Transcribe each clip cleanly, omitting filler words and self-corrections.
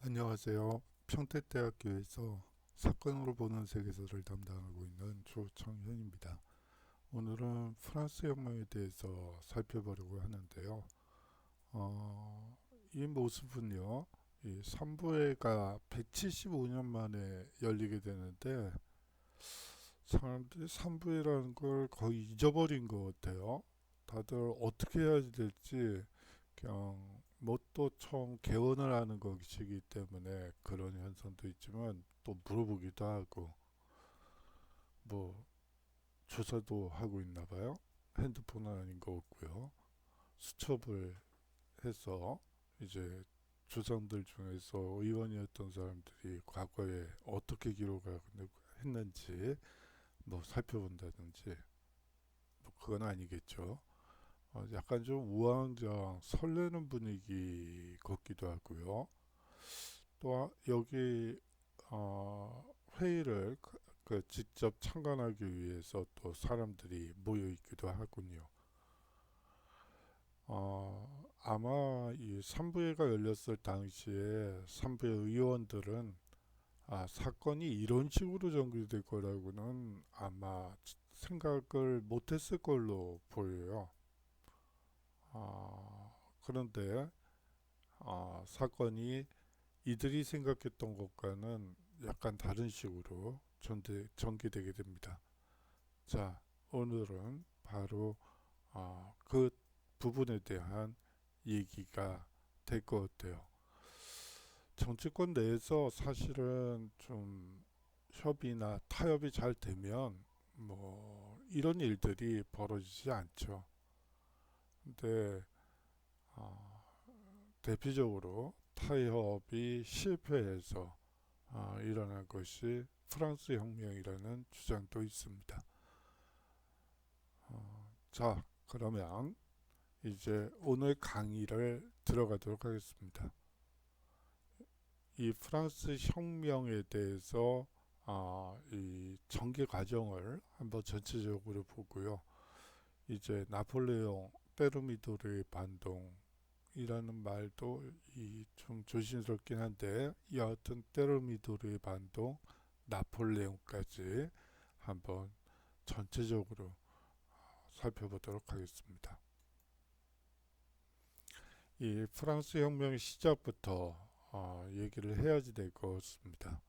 안녕하세요. 평택대학교에서 사건으로 보는 세계사를 담당하고 있는 조청현입니다. 오늘은 프랑스 혁명에 대해서 살펴보려고 하는데요. 이 모습은요, 이 삼부회가 175년 만에 열리게 되는데, 사람들이 삼부회라는 걸 거의 잊어버린 것 같아요. 다들 어떻게 해야 될지 그냥 뭐 또 처음 개원을 하는 것이기 때문에 그런 현상도 있지만 또 물어보기도 하고 뭐 조사도 하고 있나 봐요. 핸드폰은 아닌 것 같고요. 수첩을 해서 이제 조상들 중에서 의원이었던 사람들이 과거에 어떻게 기록을 했는지 뭐 살펴본다든지 뭐 그건 아니겠죠. 약간 좀 우왕좌왕 설레는 분위기 같기도 하고요. 또 여기 회의를 그 직접 참관하기 위해서 또 사람들이 모여 있기도 하군요. 아마 이 삼부회가 열렸을 당시에 삼부회 의원들은 사건이 이런 식으로 전개될 거라고는 아마 생각을 못했을 걸로 보여요. 그런데 사건이 이들이 생각했던 것과는 약간 다른 식으로 전개되게 됩니다. 자, 오늘은 바로 그 부분에 대한 얘기가 될 것 같아요. 정치권 내에서 사실은 좀 협의나 타협이 잘 되면 뭐 이런 일들이 벌어지지 않죠. 근데 어, 대표적으로 타협이 실패해서 일어난 것이 프랑스 혁명이라는 주장도 있습니다. 자, 그러면 이제 오늘 강의를 들어가도록 하겠습니다. 이 프랑스 혁명에 대해서 이 전개 과정을 한번 전체적으로 보고요. 이제 나폴레옹 페르미도르의 반동이라는 말도 이 좀 조심스럽긴 한데 여하튼 페르미도르의 반동, 나폴레옹까지 한번 전체적으로 살펴보도록 하겠습니다. 이 프랑스 혁명 시작부터 얘기를 해야지 될 것 같습니다.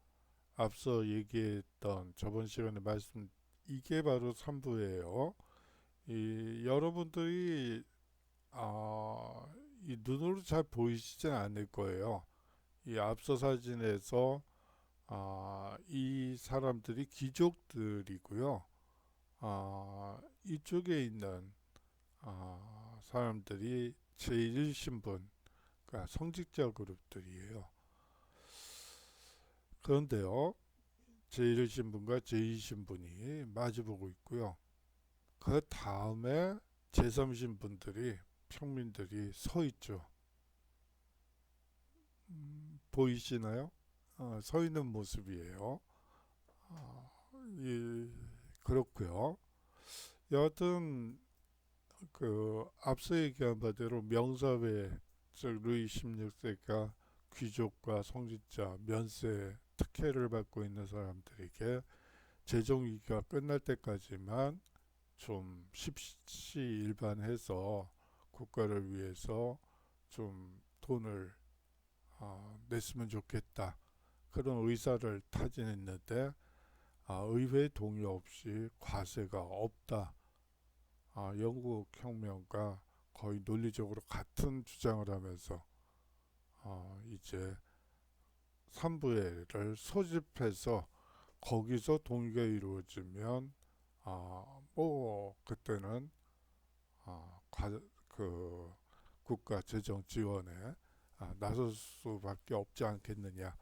앞서 얘기했던 저번 시간에 말씀 이게 바로 3부예요. 이 여러분들이 이 눈으로 잘 보이시진 않을 거예요. 이 앞서 사진에서 이 사람들이 귀족들이고요. 이쪽에 있는 사람들이 제1신분, 그러니까 성직자 그룹들이에요. 그런데요, 제1신분과 제2신분이 마주보고 있고요. 그 다음에 제3신분들이 평민들이 서 있죠. 보이시나요? 서 있는 모습이에요. 이, 그렇고요. 여하튼 그 앞서 얘기한 바대로 명사회 즉 루이 16세가 귀족과 성직자 면세 특혜를 받고 있는 사람들에게 재정 위기가 끝날 때까지만 좀 십시일반해서 국가를 위해서 좀 돈을 냈으면 좋겠다 그런 의사를 타진했는데 의회 동의 없이 과세가 없다. 영국 혁명과 거의 논리적으로 같은 주장을 하면서 이제 삼부회를 소집해서 거기서 동의가 이루어지면 뭐 그때는 그 국가 재정 지원에 나설 수밖에 없지 않겠느냐.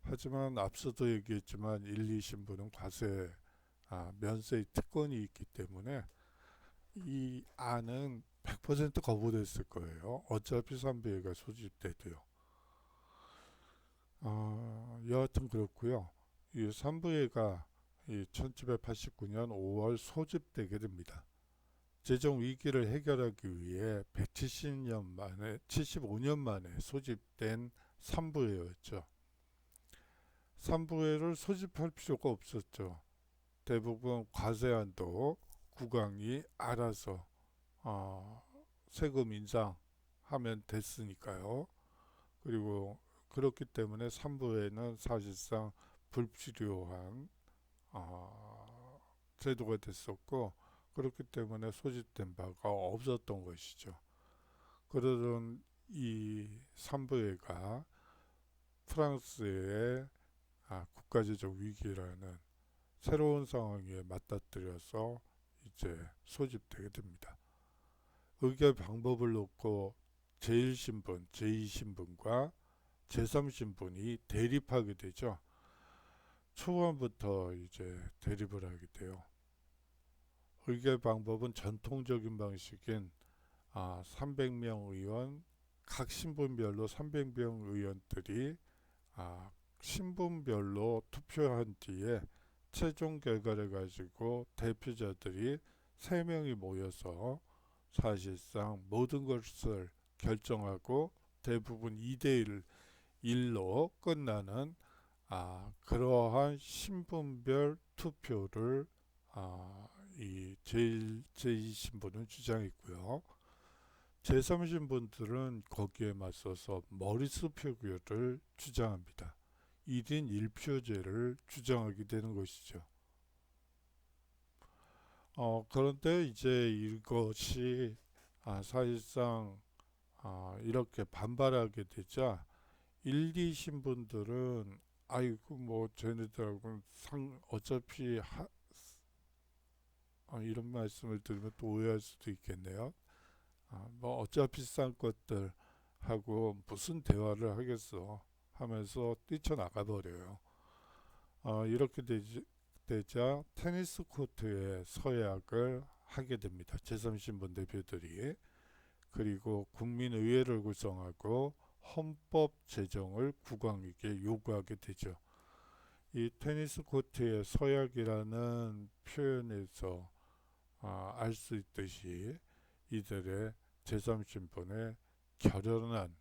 하지만 앞서도 얘기했지만 1, 2 신분은 과세 면세의 특권이 있기 때문에 이 안은 100% 거부됐을 거예요. 어차피 삼부회가 소집돼도요. 여하튼 그렇고요. 이 삼부회가 이 1789년 5월 소집되게 됩니다. 재정 위기를 해결하기 위해 170년 만에 75년 만에 소집된 삼부회였죠. 삼부회를 소집할 필요가 없었죠. 대부분 과세안도 국왕이 알아서 어, 세금 인상하면 됐으니까요. 그리고 그렇기 때문에 삼부회는 사실상 불필요한 제도가 됐었고, 그렇기 때문에 소집된 바가 없었던 것이죠. 그러던 이 삼부회가 프랑스의 국가제적 위기라는 새로운 상황에 맞닥뜨려서 이제 소집되게 됩니다. 의결 방법을 놓고 제1신분, 제2신분과 제3신분이 대립하게 되죠. 초반부터 이제 대립을 하게 돼요. 의결 방법은 전통적인 방식인 300명 의원, 각 신분별로 300명 의원들이 신분별로 투표한 뒤에 최종 결과를 가지고 대표자들이 3명이 모여서 사실상 모든 것을 결정하고 대부분 2대1 일로 끝나는 그러한 신분별 투표를 이 제2신분은 주장했고요. 제3신분들은 거기에 맞서서 머릿수 표결을 주장합니다. 1인 1표제를 주장하게 되는 것이죠. 그런데 이제 이것이 사실상 이렇게 반발하게 되자 1, 2 신분들은 아이고 뭐 쟤네들하고는 어차피 이런 말씀을 드리면 또 오해할 수도 있겠네요. 뭐 어차피 싼 것들 하고 무슨 대화를 하겠어 하면서 뛰쳐나가 버려요. 이렇게 되자 테니스 코트에 서약을 하게 됩니다. 제3신분 대표들이. 그리고 국민의회를 구성하고 헌법 제정을 국왕에게 요구하게 되죠. 이 테니스 코트의 서약이라는 표현에서 알 수 있듯이 이들의 제3신분의 결연한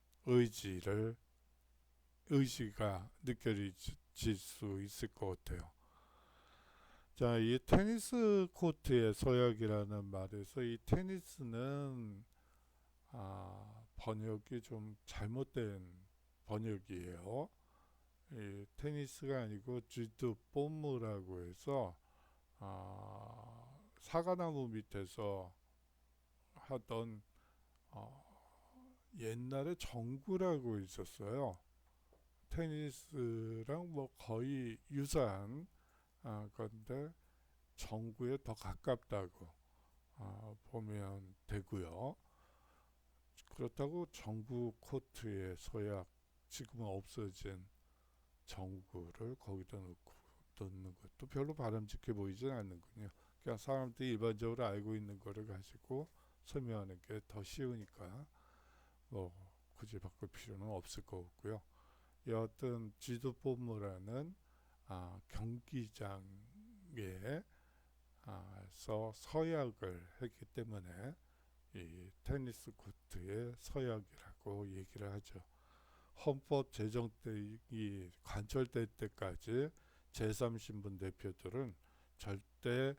의지가 느껴질 수 있을 것 같아요. 자, 이 테니스 코트의 서약이라는 말에서 이 테니스는 번역이 좀 잘못된 번역이에요. 이 테니스가 아니고 쥐드 뽐무라고 해서 사과나무 밑에서 하던 옛날에 정구라고 있었어요. 테니스랑 뭐 거의 유사한 건데 정구에 더 가깝다고 보면 되고요. 그렇다고 정구 코트에 서약, 지금은 없어진 정구를 거기다 넣는 것도 별로 바람직해 보이진 않는군요. 그냥 사람들이 일반적으로 알고 있는 거를 가지고 설명하는 게 더 쉬우니까 뭐 굳이 바꿀 필요는 없을 것 같고요. 여하튼 지도본무라는 경기장에 서 서약을 했기 때문에 이 테니스 코트의 서약이라고 얘기를 하죠. 헌법 제정 때 이 관철될 때까지 제3신분 대표들은 절대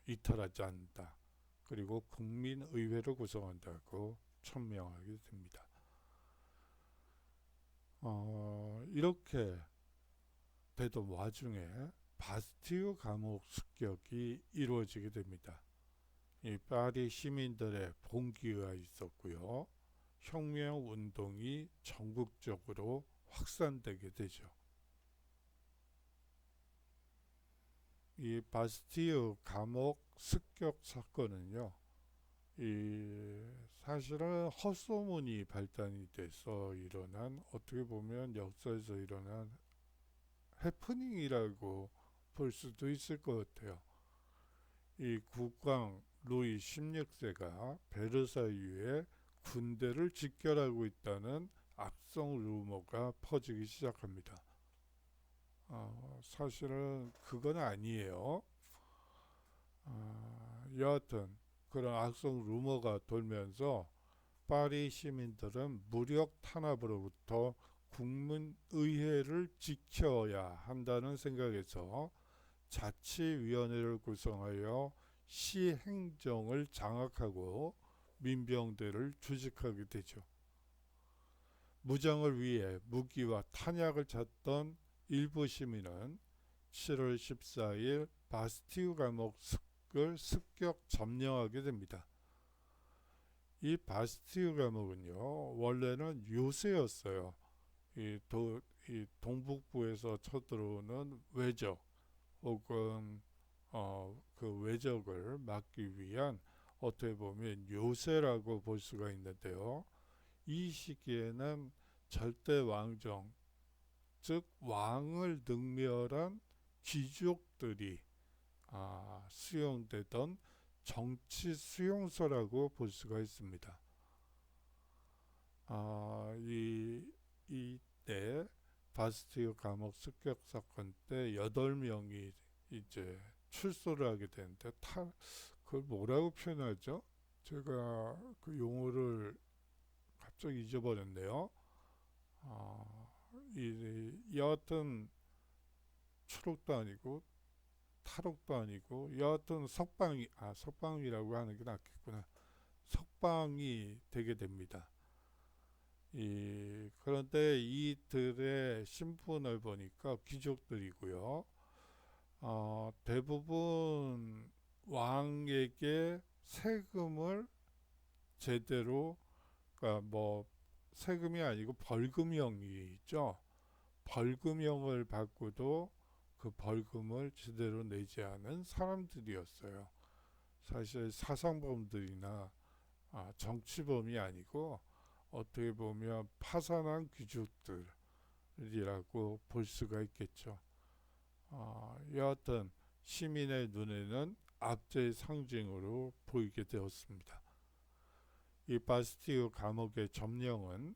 이탈하지 않는다. 그리고 국민의회를 구성한다고 천명하게 됩니다. 이렇게 되던 와중에 바스티유 감옥 습격이 이루어지게 됩니다. 이 파리 시민들의 봉기가 있었고요. 혁명 운동이 전국적으로 확산되게 되죠. 이 바스티유 감옥 습격 사건은요, 사실은 헛소문이 발단이 돼서 일어난, 어떻게 보면 역사에서 일어난 해프닝이라고 볼 수도 있을 것 같아요. 이 국왕 루이 16세가 베르사유에 군대를 집결하고 있다는 악성 루머가 퍼지기 시작합니다. 사실은 그건 아니에요. 여하튼 그런 악성 루머가 돌면서 파리 시민들은 무력 탄압으로부터 국민의회를 지켜야 한다는 생각에서 자치위원회를 구성하여 시행정을 장악하고 민병대를 조직하게 되죠. 무장을 위해 무기와 탄약을 찾던 일부 시민은 7월 14일 바스티유 감옥을 습격 점령하게 됩니다. 이 바스티유 감옥은요, 원래는 요새였어요. 이 동북부에서 쳐들어오는 외적 혹은 그 외적을 막기 위한 어떻게 보면 요새라고 볼 수가 있는데요. 이 시기에는 절대 왕정, 즉 왕을 능멸한 귀족들이 수용되던 정치 수용소라고 볼 수가 있습니다. 이때 바스티유 감옥 습격 사건 때 8명이 이제 출소를 하게 되는데 그걸 뭐라고 표현하죠? 제가 그 용어를 갑자기 잊어버렸네요. 여하튼 추록도 아니고 탈옥도 아니고 여하튼 석방이라고 하는 게 낫겠구나. 석방이 되게 됩니다. 그런데 이들의 신분을 보니까 귀족들이고요. 대부분 왕에게 세금을 제대로, 그러니까 뭐 세금이 아니고 벌금형이 있죠. 벌금형을 받고도 그 벌금을 제대로 내지 않은 사람들이었어요. 사실 사상범들이나 정치범이 아니고 어떻게 보면 파산한 귀족들이라고 볼 수가 있겠죠. 여하튼 시민의 눈에는 압제의 상징으로 보이게 되었습니다. 이 바스티유 감옥의 점령은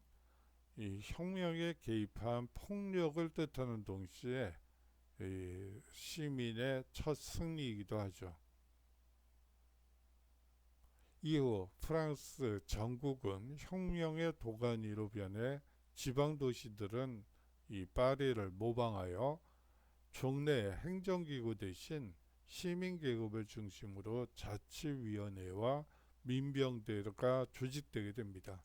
이 혁명에 개입한 폭력을 뜻하는 동시에 이 시민의 첫 승리이기도 하죠. 이후 프랑스 전국은 혁명의 도가니로 변해 지방 도시들은 이 파리를 모방하여 종래 행정기구 대신 시민계급을 중심으로 자치위원회와 민병대가 조직되게 됩니다.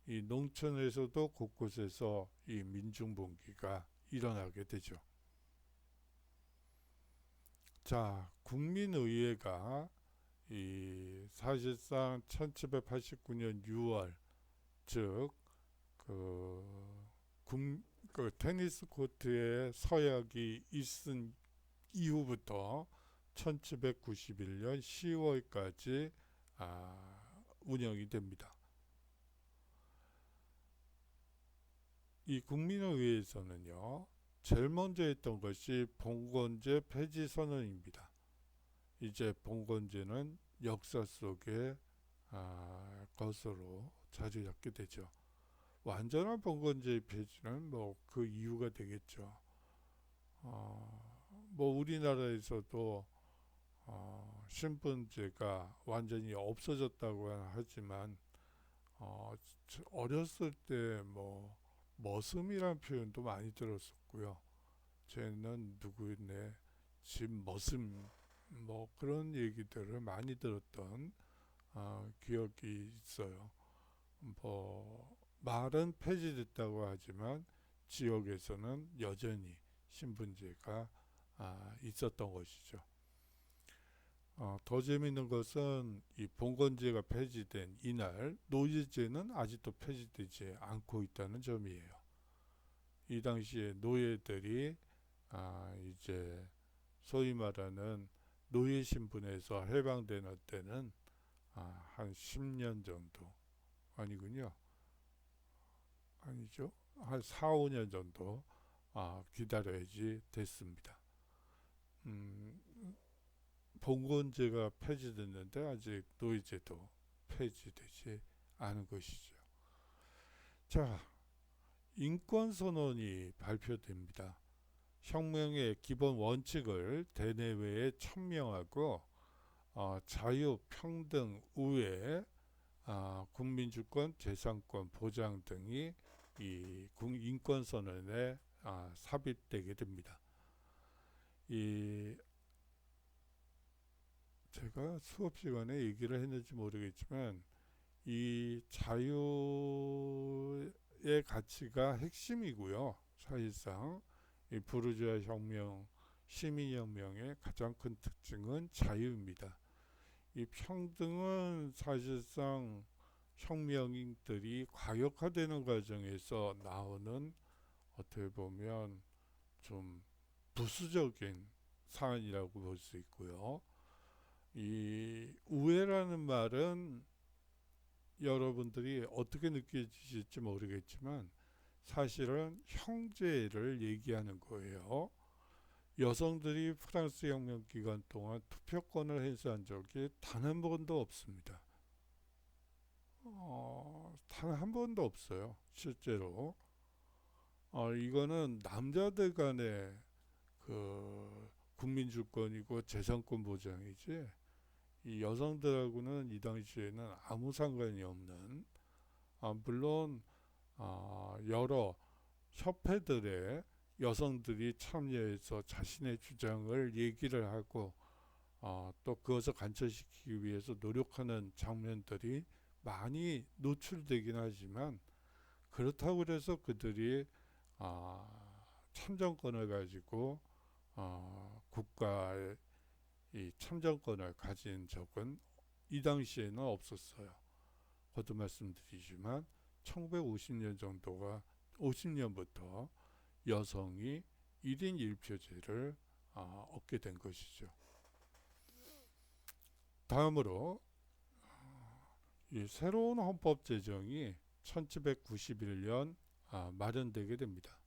이 농촌에서도 곳곳에서 이 민중봉기가 일어나게 되죠. 자, 국민의회가 사실상 1789년 6월, 즉 그 테니스 코트에 서약이 있은 이후부터 1791년 10월까지 운영이 됩니다. 이 국민의회에서는요, 제일 먼저 했던 것이 봉건제 폐지 선언입니다. 이제 봉건제는 역사 속의 것으로 자리 잡게 되죠. 완전한 봉건제 폐지는 뭐 그 이유가 되겠죠. 뭐 우리나라에서도 신분제가 완전히 없어졌다고 하지만 어렸을 때 뭐 머슴이라는 표현도 많이 들었었고요. 쟤는 누구네 집 머슴, 뭐 그런 얘기들을 많이 들었던 기억이 있어요. 뭐 말은 폐지됐다고 하지만 지역에서는 여전히 신분제가 있었던 것이죠. 더 재미있는 것은 이 봉건제가 폐지된 이날 노예제는 아직도 폐지되지 않고 있다는 점이에요. 이 당시에 노예들이 이제 소위 말하는 노예 신분에서 해방되는 때는 한 10년 정도 아니군요. 아니죠. 한 4, 5년 정도 기다려야지 됐습니다. 봉건제가 폐지됐는데 아직 노예제도 폐지되지 않은 것이죠. 자, 인권선언이 발표됩니다. 혁명의 기본 원칙을 대내외에 천명하고 자유, 평등, 우애, 국민주권, 재산권 보장 등이 이 인권선언에 삽입되게 됩니다. 이 제가 수업 시간에 얘기를 했는지 모르겠지만 이 자유의 가치가 핵심이고요. 사실상 이 부르주아 혁명, 시민혁명의 가장 큰 특징은 자유입니다. 이 평등은 사실상 혁명인들이 과격화되는 과정에서 나오는 어떻게 보면 좀 부수적인 사안이라고 볼 수 있고요. 이 우애라는 말은 여러분들이 어떻게 느껴지실지 모르겠지만 사실은 형제를 얘기하는 거예요. 여성들이 프랑스 혁명 기간 동안 투표권을 행사한 적이 단 한 번도 없습니다. 단 한 번도 없어요. 실제로. 이거는 남자들 간의 그 국민주권이고 재산권 보장이지 이 여성들하고는 이 당시에는 아무 상관이 없는 물론 여러 협회들의 여성들이 참여해서 자신의 주장을 얘기를 하고 또 그것을 관철시키기 위해서 노력하는 장면들이 많이 노출되긴 하지만 그렇다고 해서 그들이 참정권을 가지고 국가의 이 참정권을 가진 적은 이 당시에는 없었어요. 거듭 말씀드리지만 1950년 정도가 50년부터 여성이 1인 1표제를 얻게 된 것이죠. 다음으로 이 새로운 헌법 제정이 1791년 마련되게 됩니다.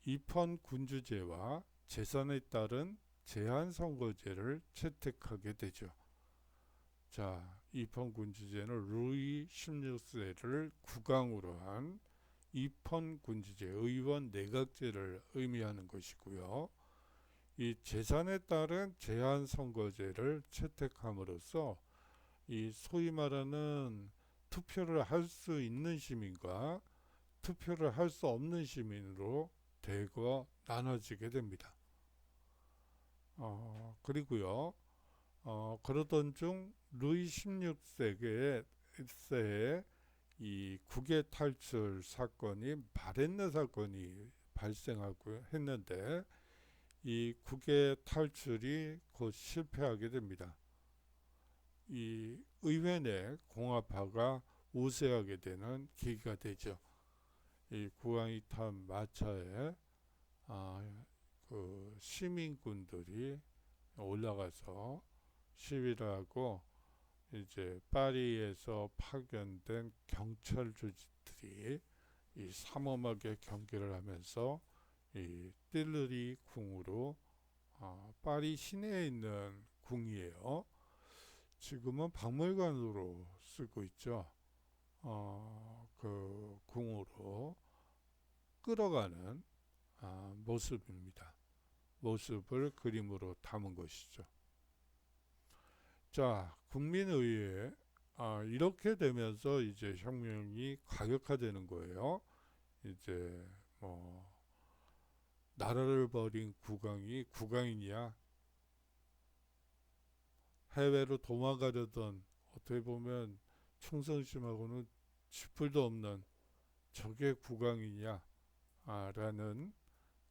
입헌 군주제와 재산에 따른 제한 선거제를 채택하게 되죠. 자, 입헌 군주제는 루이 16세를 국왕으로 한 입헌 군주제, 의원 내각제를 의미하는 것이고요. 이 재산에 따른 제한 선거제를 채택함으로써 이 소위 말하는 투표를 할 수 있는 시민과 투표를 할 수 없는 시민으로 대거 나눠지게 됩니다. 그리고요, 그러던 중 루이 16세의 이 국외 탈출 사건이 바렌네 사건이 발생하고 했는데 이 국외 탈출이 곧 실패하게 됩니다. 이 의회 내 공화파가 우세하게 되는 계기가 되죠. 이 국왕이 탄 마차에 그 시민군들이 올라가서 시위를 하고 이제 파리에서 파견된 경찰 조직들이 이 삼엄하게 경계를 하면서 이 띨르리 궁으로 파리 시내에 있는 궁이에요. 지금은 박물관으로 쓰고 있죠. 그 궁으로 끌어가는 모습입니다. 모습을 그림으로 담은 것이죠. 자, 국민의회 이렇게 되면서 이제 혁명이 과격화되는 거예요. 이제 뭐 나라를 버린 국왕이 국왕이냐, 해외로 도망가려던 어떻게 보면 충성심하고는 쥐뿔도 없는 저게 국왕이냐 라는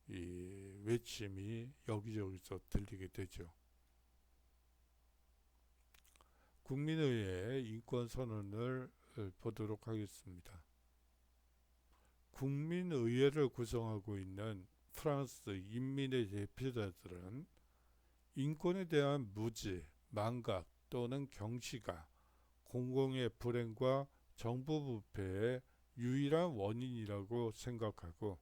이 외침이 여기저기서 들리게 되죠. 국민의회 인권선언을 보도록 하겠습니다. 국민의회를 구성하고 있는 프랑스 인민의 대표자들은 인권에 대한 무지, 망각 또는 경시가 공공의 불행과 정부 부패의 유일한 원인이라고 생각하고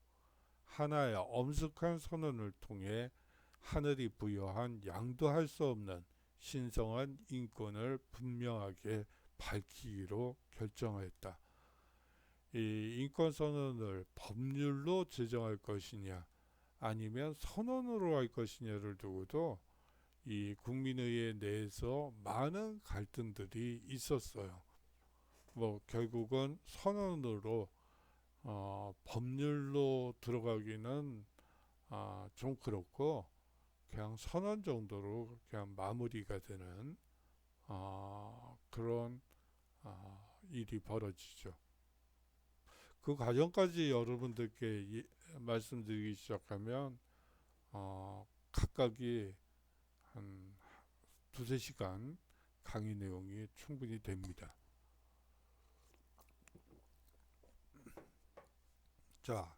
하나의 엄숙한 선언을 통해 하늘이 부여한 양도할 수 없는 신성한 인권을 분명하게 밝히기로 결정하였다. 이 인권선언을 법률로 제정할 것이냐 아니면 선언으로 할 것이냐를 두고도 이 국민의회 내에서 많은 갈등들이 있었어요. 뭐 결국은 선언으로 법률로 들어가기는 좀 그렇고 그냥 선언 정도로 그냥 마무리가 되는 그런 일이 벌어지죠. 그 과정까지 여러분들께 말씀드리기 시작하면 각각이 한 두세 시간 강의 내용이 충분히 됩니다. 자,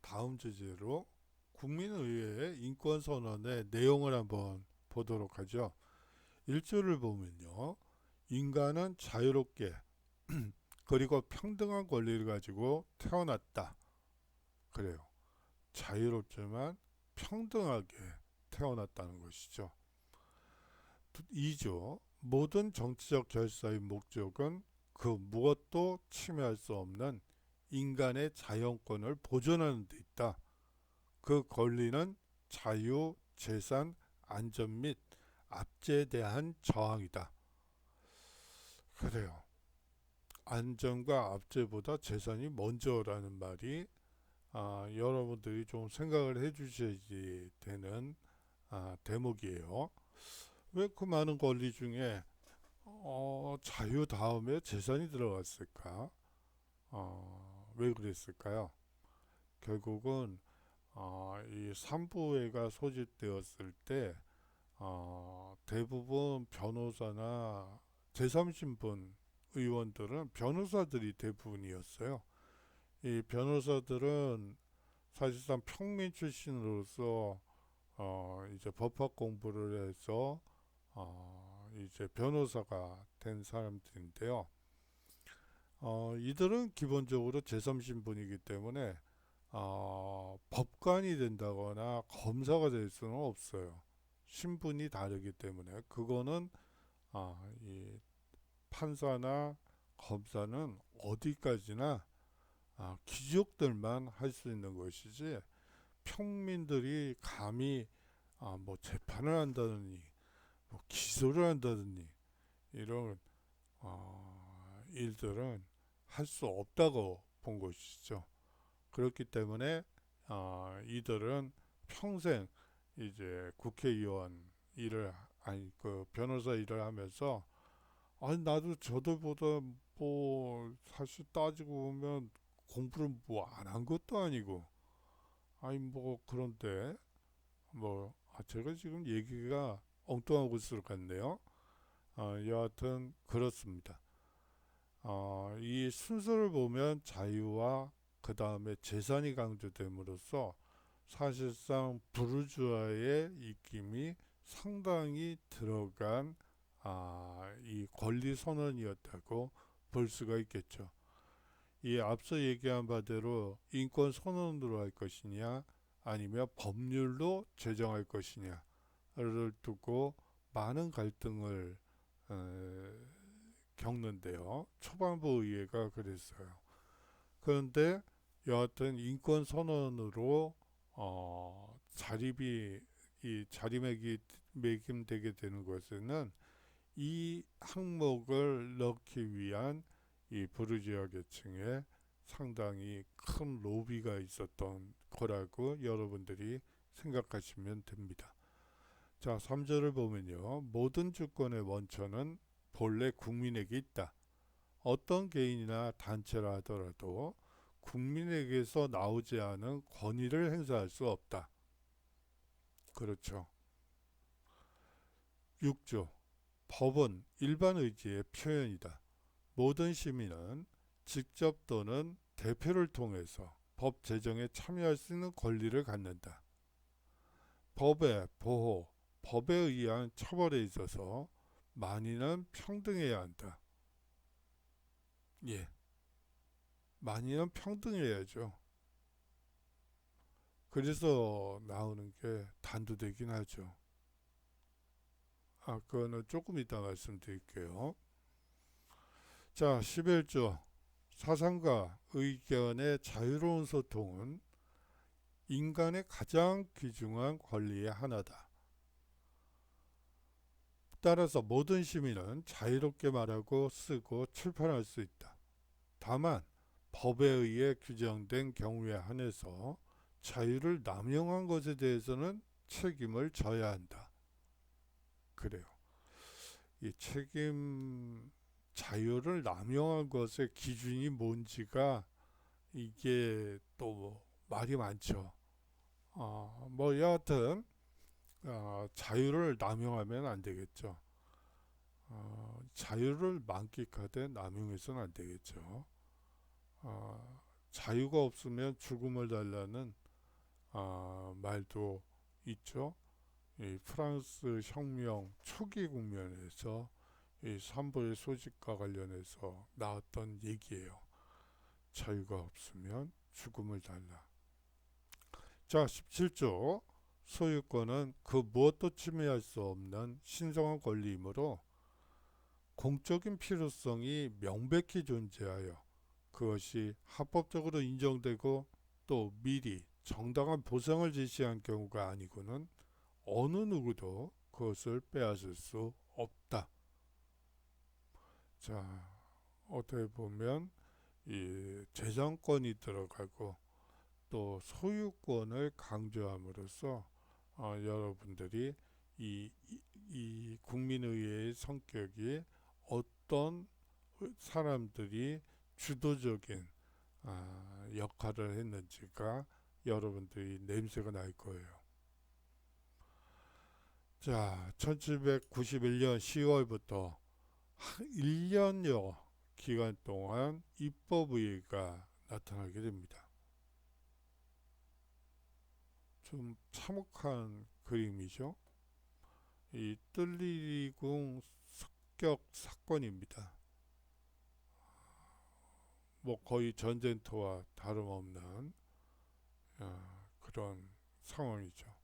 다음 주제로 국민의회의 인권선언의 내용을 한번 보도록 하죠. 1조를 보면요. 인간은 자유롭게 그리고 평등한 권리를 가지고 태어났다. 그래요. 자유롭지만 평등하게 태어났다는 것이죠. 2조 모든 정치적 결사의 목적은 그 무엇도 침해할 수 없는 인간의 자연권을 보존하는 데 있다. 그 권리는 자유, 재산, 안전 및 압제에 대한 저항이다. 그래요. 안전과 압제보다 재산이 먼저라는 말이 여러분들이 좀 생각을 해주셔야지 되는 대목이에요. 왜 그 많은 권리 중에 자유 다음에 재산이 들어갔을까? 왜 그랬을까요? 결국은 이 삼부회가 소집되었을 때 대부분 변호사나 제3신분 의원들은 변호사들이 대부분이었어요. 이 변호사들은 사실상 평민 출신으로서 이제 법학 공부를 해서 이제 변호사가 된 사람들인데요. 이들은 기본적으로 제3신분이기 때문에 법관이 된다거나 검사가 될 수는 없어요. 신분이 다르기 때문에 그거는 이 판사나 검사는 어디까지나 귀족들만 할 수 있는 것이지 평민들이 감히 뭐 재판을 한다느니 뭐 기소를 한다느니 이런 일들은 할 수 없다고 본 것이죠. 그렇기 때문에 이들은 평생 이제 국회의원 일을 아니 그 변호사 일을 하면서 아니 나도 저들보다 뭐 사실 따지고 보면 공부를 뭐 안 한 것도 아니고 아니 뭐 그런데 뭐 제가 지금 얘기가 엉뚱한 곳으로 갔네요. 여하튼 그렇습니다. 이 순서를 보면 자유와 그 다음에 재산이 강조됨으로써 사실상 부르주아의 입김이 상당히 들어간 이 권리 선언이었다고 볼 수가 있겠죠. 이 앞서 얘기한 바대로 인권 선언으로 할 것이냐 아니면 법률로 제정할 것이냐를 두고 많은 갈등을 겪는데요. 초반부 의회가 그랬어요. 그런데 여하튼 인권 선언으로 자리매김되게 되는 것에는 이 항목을 넣기 위한 이 부르주아 계층에 상당히 큰 로비가 있었던 거라고 여러분들이 생각하시면 됩니다. 자, 3절을 보면요. 모든 주권의 원천은 본래 국민에게 있다. 어떤 개인이나 단체라 하더라도 국민에게서 나오지 않은 권위를 행사할 수 없다. 그렇죠. 6조 법은 일반 의지의 표현이다. 모든 시민은 직접 또는 대표를 통해서 법 제정에 참여할 수 있는 권리를 갖는다. 법의 보호, 법에 의한 처벌에 있어서 만인은 평등해야 한다. 예, 만인은 평등해야죠. 그래서 나오는 게 단도되긴 하죠. 그거는 조금 이따 말씀드릴게요. 자, 11조 사상과 의견의 자유로운 소통은 인간의 가장 귀중한 권리의 하나다. 따라서 모든 시민은 자유롭게 말하고 쓰고 출판할 수 있다. 다만 법에 의해 규정된 경우에 한해서 자유를 남용한 것에 대해서는 책임을 져야 한다. 그래요. 이 책임, 자유를 남용한 것의 기준이 뭔지가 이게 또 말이 많죠. 뭐 여하튼 자유를 남용하면 안 되겠죠. 자유를 만끽하되 남용해서는 안 되겠죠. 자유가 없으면 죽음을 달라는 말도 있죠. 이 프랑스 혁명 초기 국면에서 이 삼보의 소집과 관련해서 나왔던 얘기예요. 자유가 없으면 죽음을 달라. 자, 17조. 소유권은 그 무엇도 침해할 수 없는 신성한 권리이므로 공적인 필요성이 명백히 존재하여 그것이 합법적으로 인정되고 또 미리 정당한 보상을 제시한 경우가 아니고는 어느 누구도 그것을 빼앗을 수 없다. 자, 어떻게 보면 이 재정권이 들어가고 또 소유권을 강조함으로써 여러분들이 이 국민의회의 성격이 어떤 사람들이 주도적인 역할을 했는지가 여러분들이 냄새가 날 거예요. 자, 1791년 10월부터 1년여 기간 동안 입법의회가 나타나게 됩니다. 좀 참혹한 그림이죠. 이 뜰리궁 습격 사건입니다. 뭐 거의 전쟁터와 다름없는 그런 상황이죠.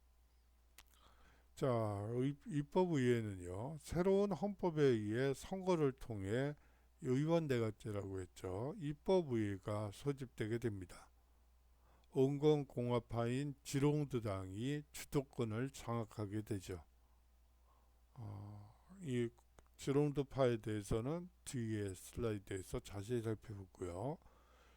자, 입법의회는요, 새로운 헌법에 의해 선거를 통해 의원대각제라고 했죠. 입법의회가 소집되게 됩니다. 온건공화파인 지롱드당이 주도권을 장악하게 되죠. 이 지롱드파에 대해서는 뒤에 슬라이드에서 자세히 살펴보고요.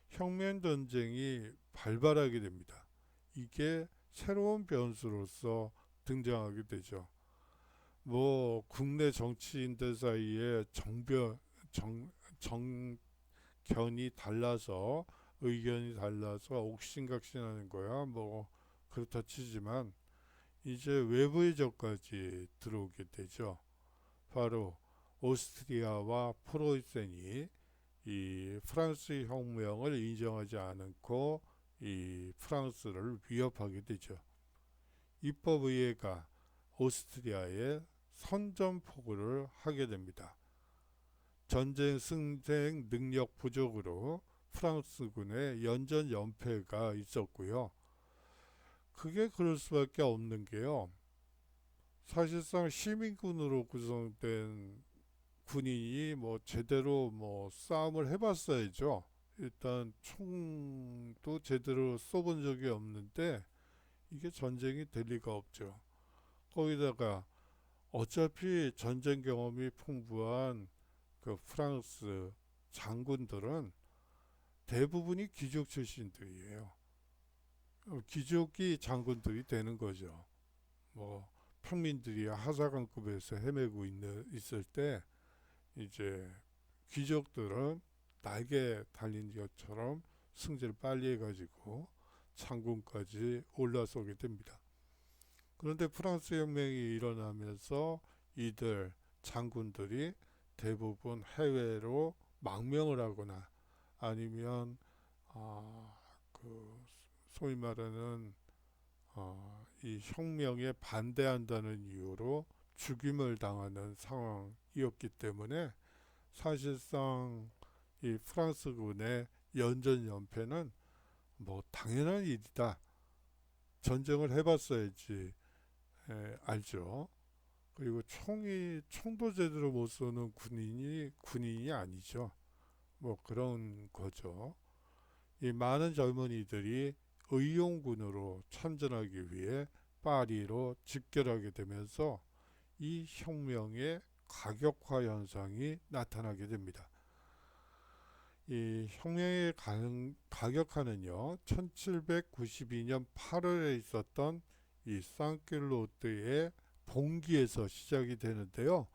혁명전쟁이 발발하게 됩니다. 이게 새로운 변수로서 등장하게 되죠. 뭐 국내 정치인들 사이에 정견이 달라서 의견이 달라서 옥신각신하는 거야. 뭐 그렇다 치지만 이제 외부의 적까지 들어오게 되죠. 바로 오스트리아와 프로이센이 이 프랑스 혁명을 인정하지 않고 이 프랑스를 위협하게 되죠. 입법의회가 오스트리아에 선전포고를 하게 됩니다. 전쟁 승쟁 능력 부족으로 프랑스군의 연전 연패가 있었고요. 그게 그럴 수밖에 없는 게요. 사실상 시민군으로 구성된 군인이 뭐 제대로 뭐 싸움을 해봤어야죠. 일단 총도 제대로 쏘본 적이 없는데 이게 전쟁이 될 리가 없죠. 거기다가 어차피 전쟁 경험이 풍부한 그 프랑스 장군들은 대부분이 귀족 출신들이에요. 귀족이 장군들이 되는 거죠. 뭐 평민들이 하사관급에서 헤매고 있을 때 이제 귀족들은 날개 달린 것처럼 승진을 빨리 해가지고 장군까지 올라서게 됩니다. 그런데 프랑스 혁명이 일어나면서 이들 장군들이 대부분 해외로 망명을 하거나 아니면 그 소위 말하는 이 혁명에 반대한다는 이유로 죽임을 당하는 상황이었기 때문에 사실상 이 프랑스군의 연전연패는 뭐 당연한 일이다. 전쟁을 해봤어야지 알죠. 그리고 총도 제대로 못 쏘는 군인이 아니죠. 뭐 그런 거죠. 이 많은 젊은이들이 의용군으로 참전하기 위해 파리로 집결하게 되면서 이 혁명의 가격화 현상이 나타나게 됩니다. 이 혁명의 가격화는요, 1792년 8월에 있었던 이 상킬로트의 봉기에서 시작이 되는데요.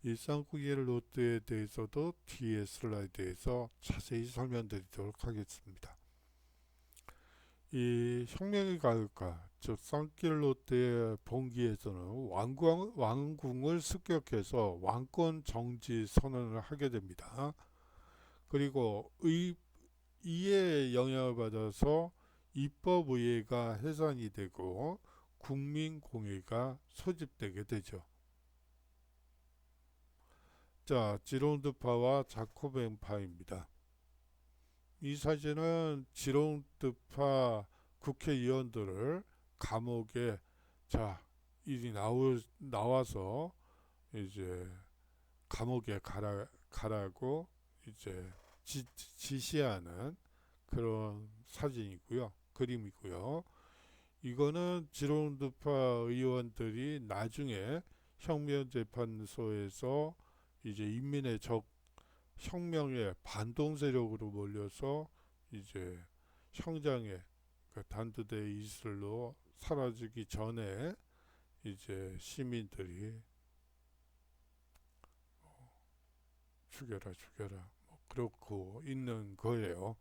이 상킬로트에 대해서도 뒤에 슬라이드에서 자세히 설명드리도록 하겠습니다. 이 혁명의 가격화, 즉 상킬로트의 봉기에서는 왕궁을 습격해서 왕권 정지 선언을 하게 됩니다. 그리고 이에 영향을 받아서 입법의회가 해산이 되고 국민공회가 소집되게 되죠. 자, 지롱드파와 자코벤파입니다. 이 사진은 지롱드파 국회의원들을 감옥에 나와서 이제 감옥에 가라고 이제 지시하는 그런 사진이고요. 그림이고요. 이거는 지롱드파 의원들이 나중에 혁명재판소에서 이제 인민의 적 혁명의 반동 세력으로 몰려서 이제 형장에 그 단두대 이슬로 사라지기 전에 이제 시민들이 죽여라 뭐 그렇고 있는 거예요.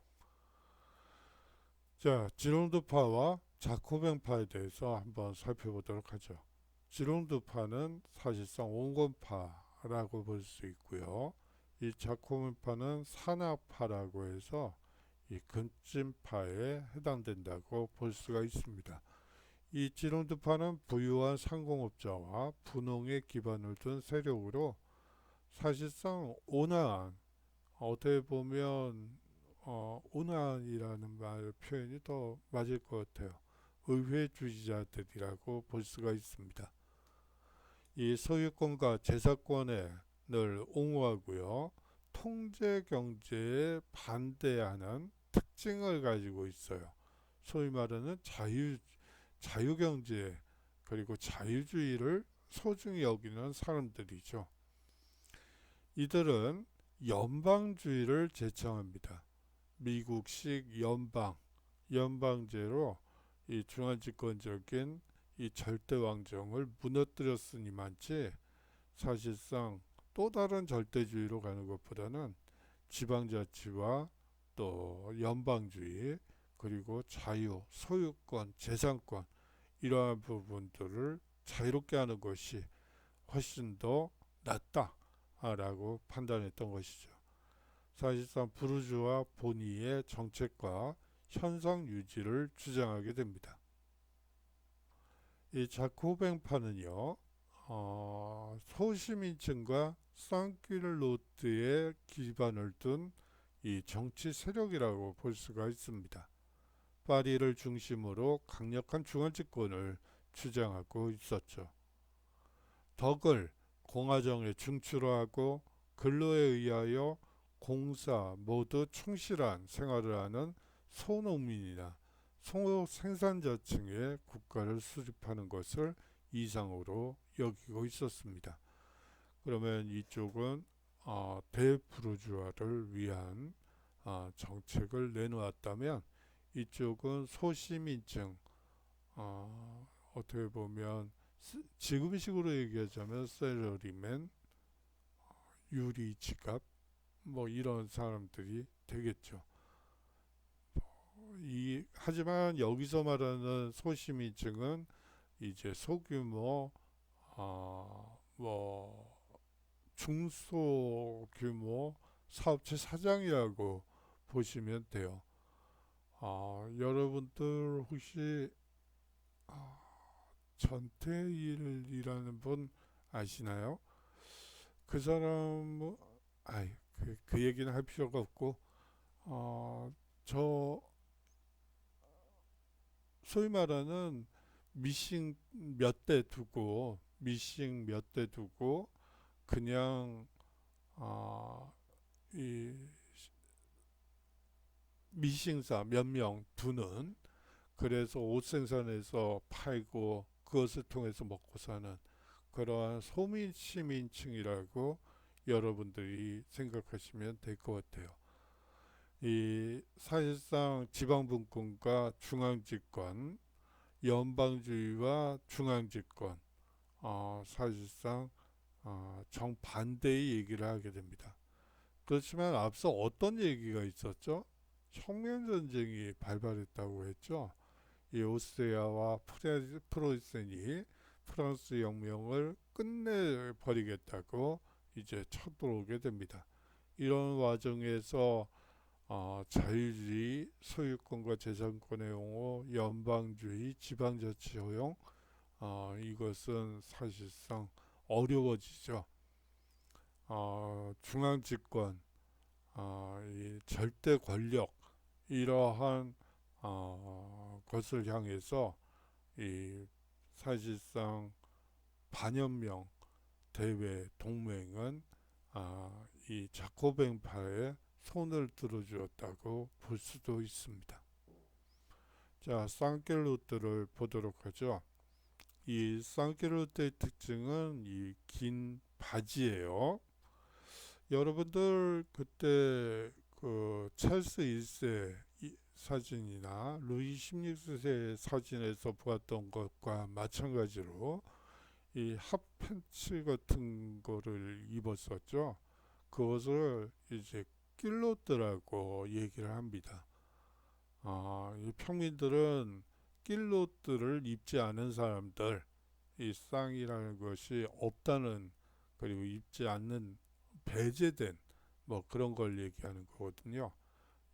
자, 지롱드파와 자코벤파에 대해서 한번 살펴보도록 하죠. 지롱드파는 사실상 온건파라고 볼 수 있고요. 이 자코벤파는 산악파라고 해서 이 근찐파에 해당된다고 볼 수가 있습니다. 이 지롱드파는 부유한 상공업자와 분홍에 기반을 둔 세력으로 사실상 온화한, 어떻게 보면 온화한이라는 말 표현이 더 맞을 것 같아요. 의회주의자들이라고 볼 수가 있습니다. 이 소유권과 재산권을 옹호하고요. 통제 경제에 반대하는 특징을 가지고 있어요. 소위 말하는 자유경제 그리고 자유주의를 소중히 여기는 사람들이죠. 이들은 연방주의를 제청합니다. 미국식 연방제로 이 중앙집권적인 이 절대왕정을 무너뜨렸으니만치 사실상 또 다른 절대주의로 가는 것보다는 지방자치와 또 연방주의 그리고 자유, 소유권, 재산권 이러한 부분들을 자유롭게 하는 것이 훨씬 더 낫다라고 판단했던 것이죠. 사실상 부르주아 본의의 정책과 현상 유지를 주장하게 됩니다. 이 자코뱅파는요, 소시민층과 상킬로트에 기반을 둔 이 정치 세력이라고 볼 수가 있습니다. 파리를 중심으로 강력한 중앙집권을 주장하고 있었죠. 덕을 공화정에 중추로하고 근로에 의하여 공사 모두 충실한 생활을 하는 소농민이나 소생산자층의 국가를 수립하는 것을 이상으로 여기고 있었습니다. 그러면 이쪽은 대부르주아를 위한 정책을 내놓았다면 이쪽은 소시민층, 어떻게 보면 지금식으로 얘기하자면 셀러리맨, 유리지갑 뭐 이런 사람들이 되겠죠. 하지만 여기서 말하는 소시민층은 이제 소규모 뭐 중소규모 사업체 사장이라고 보시면 돼요. 여러분들 혹시 전태일이라는 분 아시나요? 그 사람 그 얘기는 할 필요가 없고 저 소위 말하는 미싱 몇 대 두고 그냥 이 미싱사 몇 명 두는, 그래서 옷 생산해서 팔고 그것을 통해서 먹고 사는 그러한 소민 시민층이라고 여러분들이 생각하시면 될 것 같아요. 이 사실상 지방분권과 중앙집권, 연방주의와 중앙집권, 사실상 정반대의 얘기를 하게 됩니다. 그렇지만 앞서 어떤 얘기가 있었죠? 혁명전쟁이 발발했다고 했죠. 이 오스트리아와 프로이센이 프랑스 혁명을 끝내버리겠다고 이제 쳐들어오게 됩니다. 이런 과정에서 자유주의, 소유권과 재산권의 용어, 연방주의, 지방자치 허용, 이것은 사실상 어려워지죠. 중앙집권, 이 절대 권력, 이러한 것을 향해서 이 사실상 반연명 대외 동맹은 이 자코뱅파에 손을 들어주었다고 볼 수도 있습니다. 자, 상켈루트를 보도록 하죠. 이 상켈루트의 특징은 이 긴 바지예요. 여러분들 그때 그 찰스 1세 사진이나 루이 16세 사진에서 보았던 것과 마찬가지로 이 핫팬츠 같은 거를 입었었죠. 그것을 이제 낄로트라고 얘기를 합니다. 이 평민들은 낄로트를 입지 않은 사람들, 이 쌍이라는 것이 없다는, 그리고 입지 않는, 배제된 뭐 그런 걸 얘기하는 거거든요.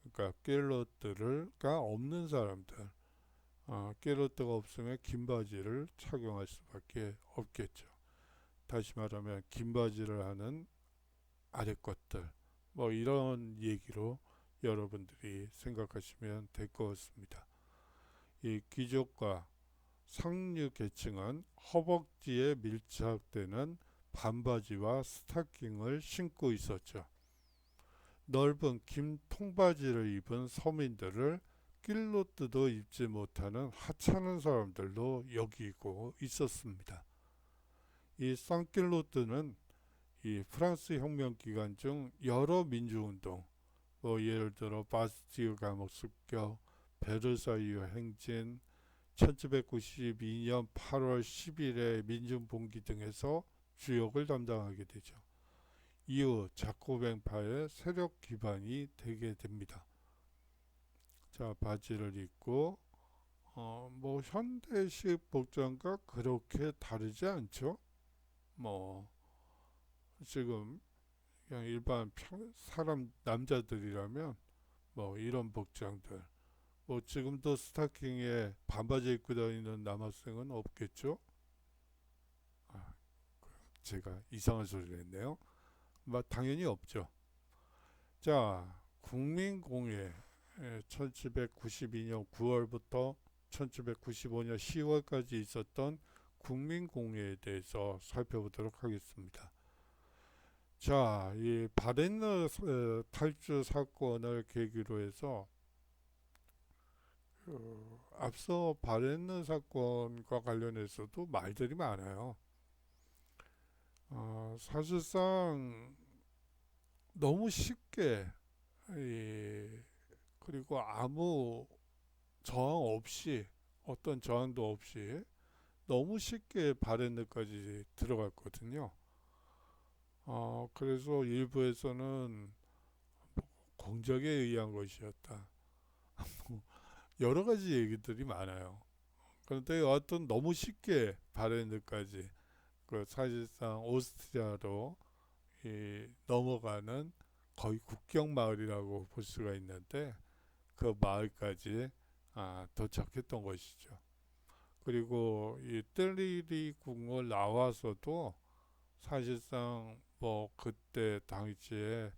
그러니까 낄로트가 없는 사람들, 낄로트가 없으면 긴 바지를 착용할 수밖에 없겠죠. 다시 말하면 긴 바지를 하는 아래 것들, 뭐 이런 얘기로 여러분들이 생각하시면 될 것 같습니다. 이 귀족과 상류 계층은 허벅지에 밀착되는 반바지와 스타킹을 신고 있었죠. 넓은 긴 통바지를 입은 서민들을 낄로트도 입지 못하는 하찮은 사람들로 여기고 있었습니다. 이 상낄로트는 이 프랑스 혁명 기간 중 여러 민주운동, 뭐 예를 들어 바스티유 감옥 습격, 베르사유 행진, 1792년 8월 10일의 민중봉기 등에서 주역을 담당하게 되죠. 이후 자코뱅파의 세력 기반이 되게 됩니다. 자, 바지를 입고 뭐 현대식 복장과 그렇게 다르지 않죠. 뭐 지금 그냥 일반 사람 남자들이라면 뭐 이런 복장들, 뭐 지금도 스타킹에 반바지 입고 다니는 남학생은 없겠죠. 아, 제가 이상한 소리를 했네요. 뭐 당연히 없죠. 자, 국민공예 1792년 9월부터 1795년 10월까지 있었던 국민공예에 대해서 살펴보도록 하겠습니다. 자, 이 바렌느 탈주 사건을 계기로 해서 앞서 바렌느 사건과 관련해서도 말들이 많아요. 사실상 너무 쉽게 그리고 아무 저항 없이, 어떤 저항도 없이 너무 쉽게 바렌느까지 들어갔거든요. 그래서 일부에서는 공작에 의한 것이었다. 여러 가지 얘기들이 많아요. 그런데 어떤 너무 쉽게 바렌느까지 그 사실상 오스트리아로 넘어가는 거의 국경 마을이라고 볼 수가 있는데 그 마을까지 도착했던 것이죠. 그리고 이 뜰리리 궁을 나와서도 사실상 뭐 그때 당시에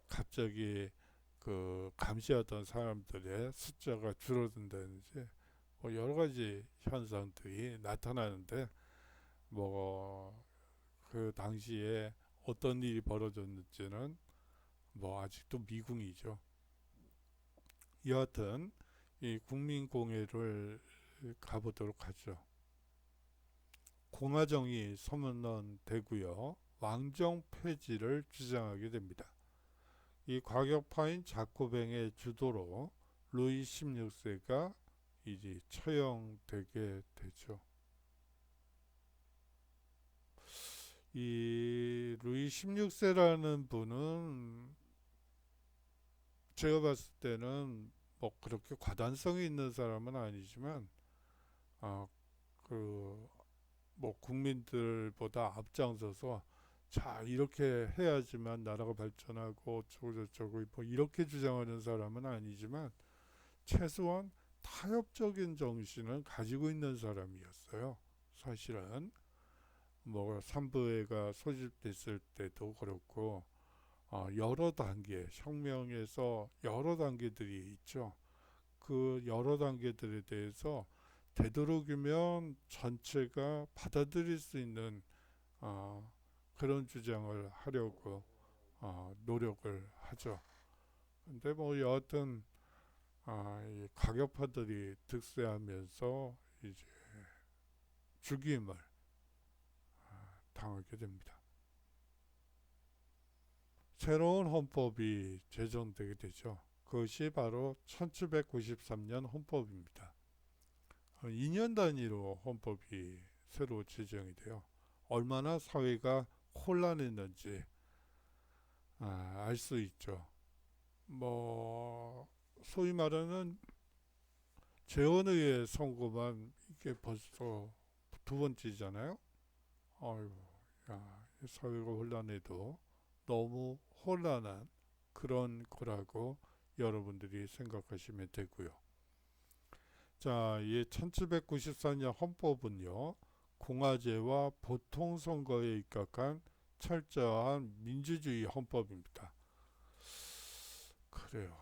갑자기 그 감시하던 사람들의 숫자가 줄어든다든지 뭐 여러 가지 현상들이 나타나는데 뭐 그 당시에 어떤 일이 벌어졌는지는 뭐 아직도 미궁이죠. 여하튼 이 국민공예를 가보도록 하죠. 공화정이 선언되고요. 왕정 폐지를 주장하게 됩니다. 이 과격파인 자코뱅의 주도로 루이 16세가 이제 처형되게 되죠. 이 루이 16세라는 분은 제가 봤을 때는 뭐 그렇게 과단성이 있는 사람은 아니지만 아, 그 뭐 국민들보다 앞장서서 자 이렇게 해야지만 나라가 발전하고 어쩌고 저쩌고 뭐 이렇게 주장하는 사람은 아니지만 최소한 타협적인 정신을 가지고 있는 사람이었어요. 사실은 뭐 삼부회가 소집됐을 때도 그렇고 여러 단계 혁명에서 여러 단계들이 있죠. 그 여러 단계들에 대해서 되도록이면 전체가 받아들일 수 있는 그런 주장을 하려고 노력을 하죠. 근데 뭐 여하튼 이 가격파들이 득세하면서 이제 죽임을 당하게 됩니다. 새로운 헌법이 제정되게 되죠. 그것이 바로 1793년 헌법입니다. 2년 단위로 헌법이 새로 제정이 돼요. 얼마나 사회가 혼란했는지 알 수 있죠. 뭐 소위 말하는 재헌의 선거만 이게 벌써 두 번째잖아요. 아이고, 야, 사회가 혼란해도 너무 혼란한 그런 거라고 여러분들이 생각하시면 되고요. 자, 이 1794년 헌법은요, 공화제와 보통선거에 입각한 철저한 민주주의 헌법입니다. 그래요.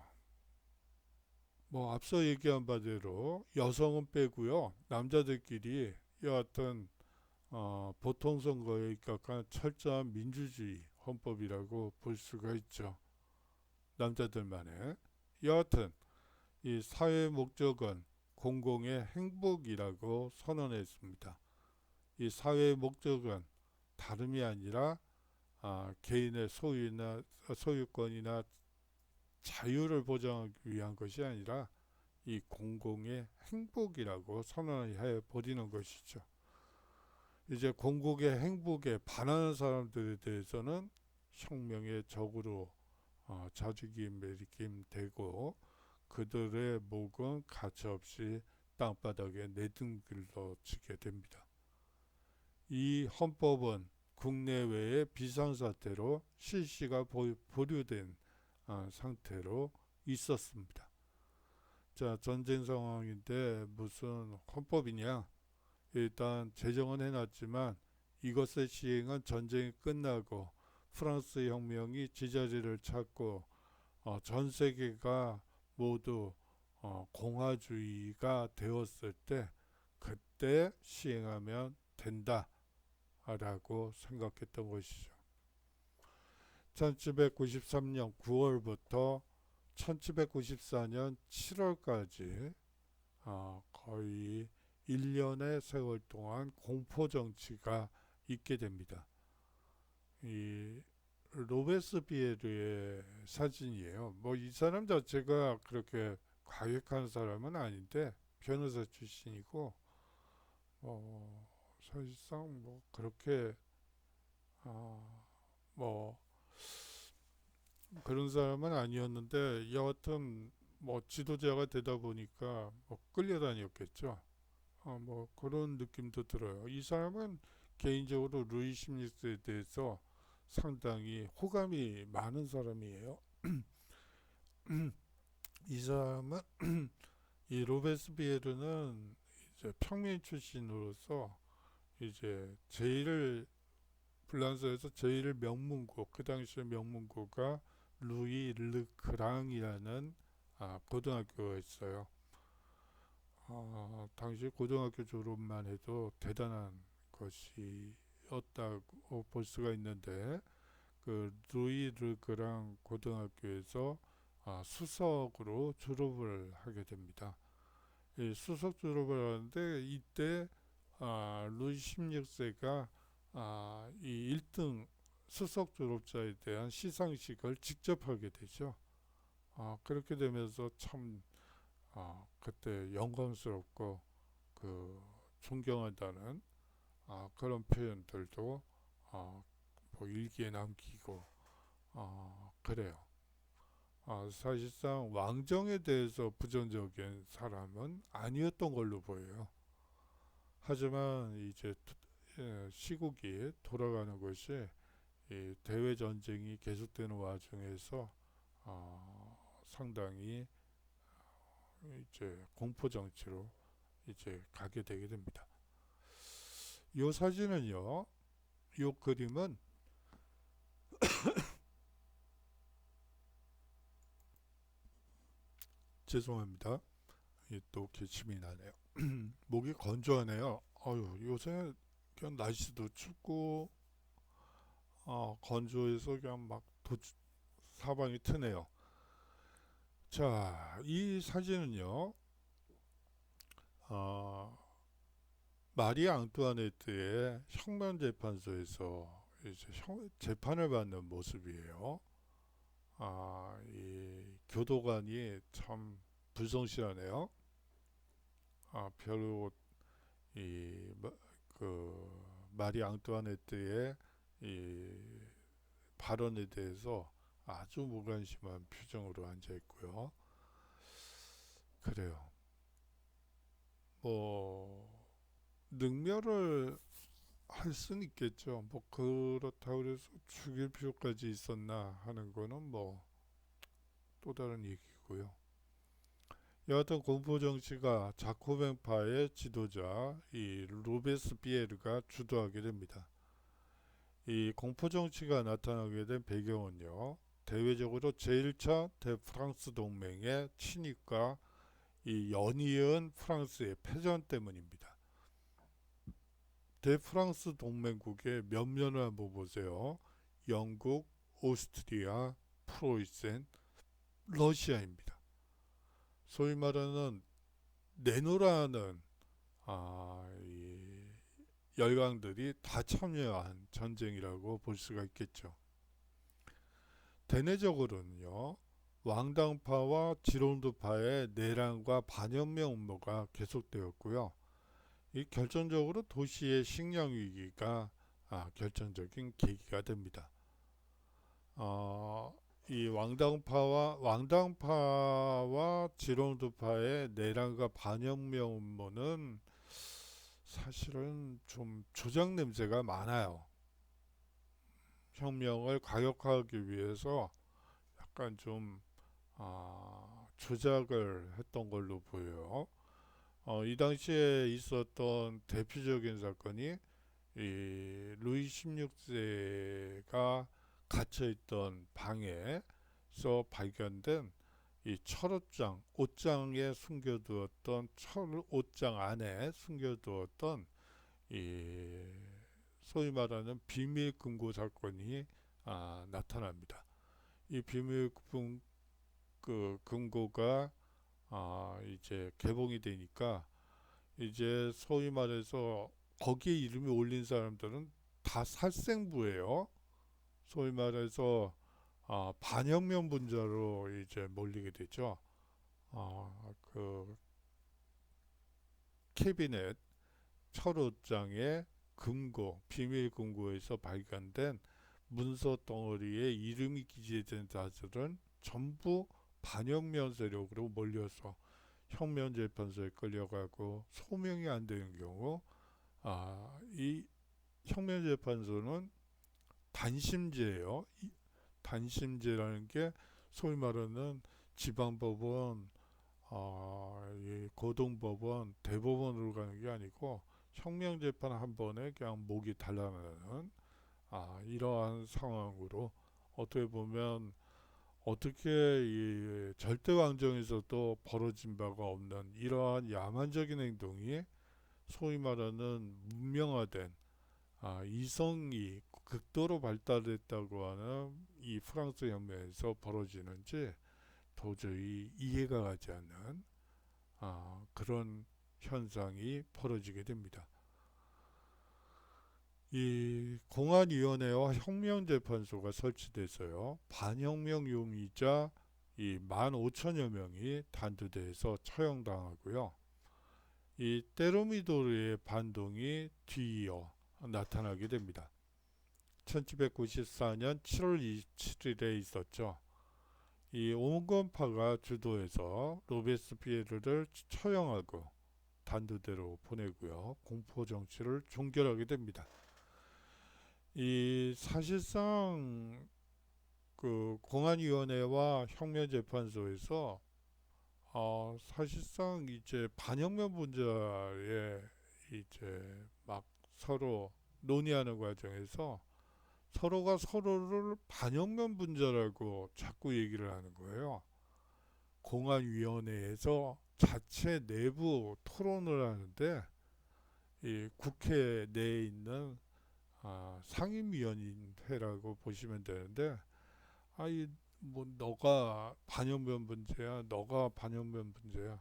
뭐 앞서 얘기한 바대로 여성은 빼고요, 남자들끼리 여하튼 보통선거에 입각한 철저한 민주주의 헌법이라고 볼 수가 있죠. 남자들만의. 여하튼 이 사회 목적은 공공의 행복이라고 선언했습니다. 이 사회의 목적은 다름이 아니라 개인의 소유권이나 자유를 보장하기 위한 것이 아니라 이 공공의 행복이라고 선언해 버리는 것이죠. 이제 공공의 행복에 반하는 사람들에 대해서는 혁명의 적으로 자직임 매김 되고 그들의 목은 가차없이 땅바닥에 내등글러지게 됩니다. 이 헌법은 국내외의 비상사태로 실시가 보류된 상태로 있었습니다. 자, 전쟁 상황인데 무슨 헌법이냐? 일단 제정은 해놨지만 이것의 시행은 전쟁이 끝나고 프랑스 혁명이 제자리를 찾고 전 세계가 모두 공화주의가 되었을 때 그때 시행하면 된다라고 생각했던 것이죠. 1793년 9월부터 1794년 7월까지 거의 1년의 세월 동안 공포정치가 있게 됩니다. 이 로베스피에르의 사진이에요. 뭐 이 사람 자체가 그렇게 과격한 사람은 아닌데 변호사 출신이고 사실상 뭐 그렇게 뭐 그런 사람은 아니었는데 여하튼 뭐 지도자가 되다 보니까 뭐 끌려다녔겠죠. 뭐 그런 느낌도 들어요. 이 사람은 개인적으로 루이 16세에 대해서 상당히 호감이 많은 사람이에요. 이 사람은 이 로베스피에르는 이제 평민 출신으로서 이제 제일 프랑스에서 제일 명문고 그 당시의 명문고가 루이 르크랑이라는 고등학교가 있어요. 당시 고등학교 졸업만 해도 대단한 것이었다고 볼 수가 있는데 그 루이 르크랑 고등학교에서 수석으로 졸업을 하게 됩니다. 이 수석 졸업을 하는데 이때 루이 16세가 이 1등 수석 졸업자에 대한 시상식을 직접 하게 되죠. 그렇게 되면서 참 그때 영광스럽고 그 존경한다는 그런 표현들도 뭐 일기에 남기고 그래요. 사실상 왕정에 대해서 부정적인 사람은 아니었던 걸로 보여요. 하지만 이제 시국이 돌아가는 것이 이 대외 전쟁이 계속되는 와중에서 상당히 이제 공포 정치로 이제 가게 되게 됩니다. 이 사진은요, 이 그림은 죄송합니다. 또 기침이 나네요. 목이 건조하네요. 요새 그냥 날씨도 춥고 건조해서 그냥 막 사방이 트네요. 자, 이 사진은요, 어, 마리 앙뚜아네트의 혁명재판소에서 이제 재판을 받는 모습이에요. 이 교도관이 참 불성실하네요. 별로 그 마리 앙뚜아네트의 이 발언에 대해서 아주 무관심한 표정으로 앉아 있고요. 그래요. 뭐 능멸을 할 수는 있겠죠. 뭐 그렇다고 해서 죽일 필요까지 있었나 하는 거는 뭐 또 다른 얘기고요. 여하튼 공포 정치가 자코벤파의 지도자 이 로베스피에르가 주도하게 됩니다. 이 공포 정치가 나타나게 된 배경은요. 대외적으로 제1차 대프랑스 동맹의 침입과 이 연이은 프랑스의 패전 때문입니다. 대프랑스 동맹국의 면면을 한번 보세요. 영국, 오스트리아, 프로이센, 러시아입니다. 소위 말하는 내노라는 이 열강들이 다 참여한 전쟁이라고 볼 수가 있겠죠. 대내적으로는요, 왕당파와 지론드파의 내란과 반혁명 음모가 계속되었고요. 이 결정적으로 도시의 식량 위기가 결정적인 계기가 됩니다. 이 왕당파와 지론드파의 내란과 반혁명 음모는 사실은 좀 조작 냄새가 많아요. 혁명을 과격화하기 위해서 약간 좀 조작을 했던 걸로 보여요. 이 당시에 있었던 대표적인 사건이 이 루이 16세가 갇혀있던 방에서 발견된 이 철옷장, 옷장에 숨겨두었던 옷장 안에 숨겨두었던 이 소위 말하는 비밀 금고 사건이 나타납니다. 이 비밀 금고가 이제 개봉이 되니까 이제 소위 말해서 거기에 이름이 올린 사람들은 다 살생부예요. 소위 말해서 반혁명 분자로 이제 몰리게 되죠. 그 캐비넷 철옷장의 금고, 비밀 금고에서 발견된 문서 덩어리에 이름이 기재된 자들은 전부 반혁명 세력으로 몰려서 혁명재판소에 끌려가고 소명이 안 되는 경우 이 혁명재판소는 단심제예요. 단심제라는 게 소위 말하는 지방법원, 이 고등법원, 대법원으로 가는 게 아니고 혁명재판 한 번에 그냥 목이 달라나는 이러한 상황으로 어떻게 보면 어떻게 이 절대왕정에서도 벌어진 바가 없는 이러한 야만적인 행동이 소위 말하는 문명화된 이성이 극도로 발달했다고 하는 이 프랑스 혁명에서 벌어지는지 도저히 이해가 가지 않는 그런 현상이 벌어지게 됩니다. 이 공안위원회와 혁명재판소가 설치돼서요. 반혁명 용의자 이 15,000여 명이 단두대에서 처형당하고요. 이 때르미도르의 반동이 뒤이어 나타나게 됩니다. 1794년 7월 27일에 있었죠. 이 온건파가 주도해서 로베스피에르를 처형하고 단두대로 보내고요. 공포 정치를 종결하게 됩니다. 이 사실상 그 공안위원회와 혁명재판소에서 사실상 이제 반혁명 분자에 이제 막 서로 논의하는 과정에서 서로가 서로를 반혁명 분자라고 자꾸 얘기를 하는 거예요. 공안위원회에서 자체 내부 토론을 하는데 이 국회 내에 있는 상임위원회라고 보시면 되는데 아이 뭐 너가 반영면 문제야, 너가 반영면 문제야.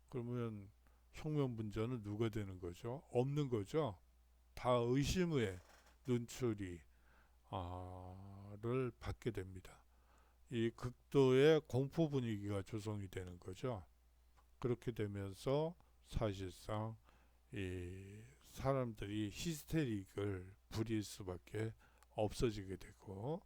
그러면 혁명 문제는 누가 되는 거죠? 없는 거죠. 다 의심의 눈초리를 받게 됩니다. 이 극도의 공포 분위기가 조성이 되는 거죠. 그렇게 되면서 사실상 이 사람들이 히스테릭을 부릴 수밖에 없어지게 되고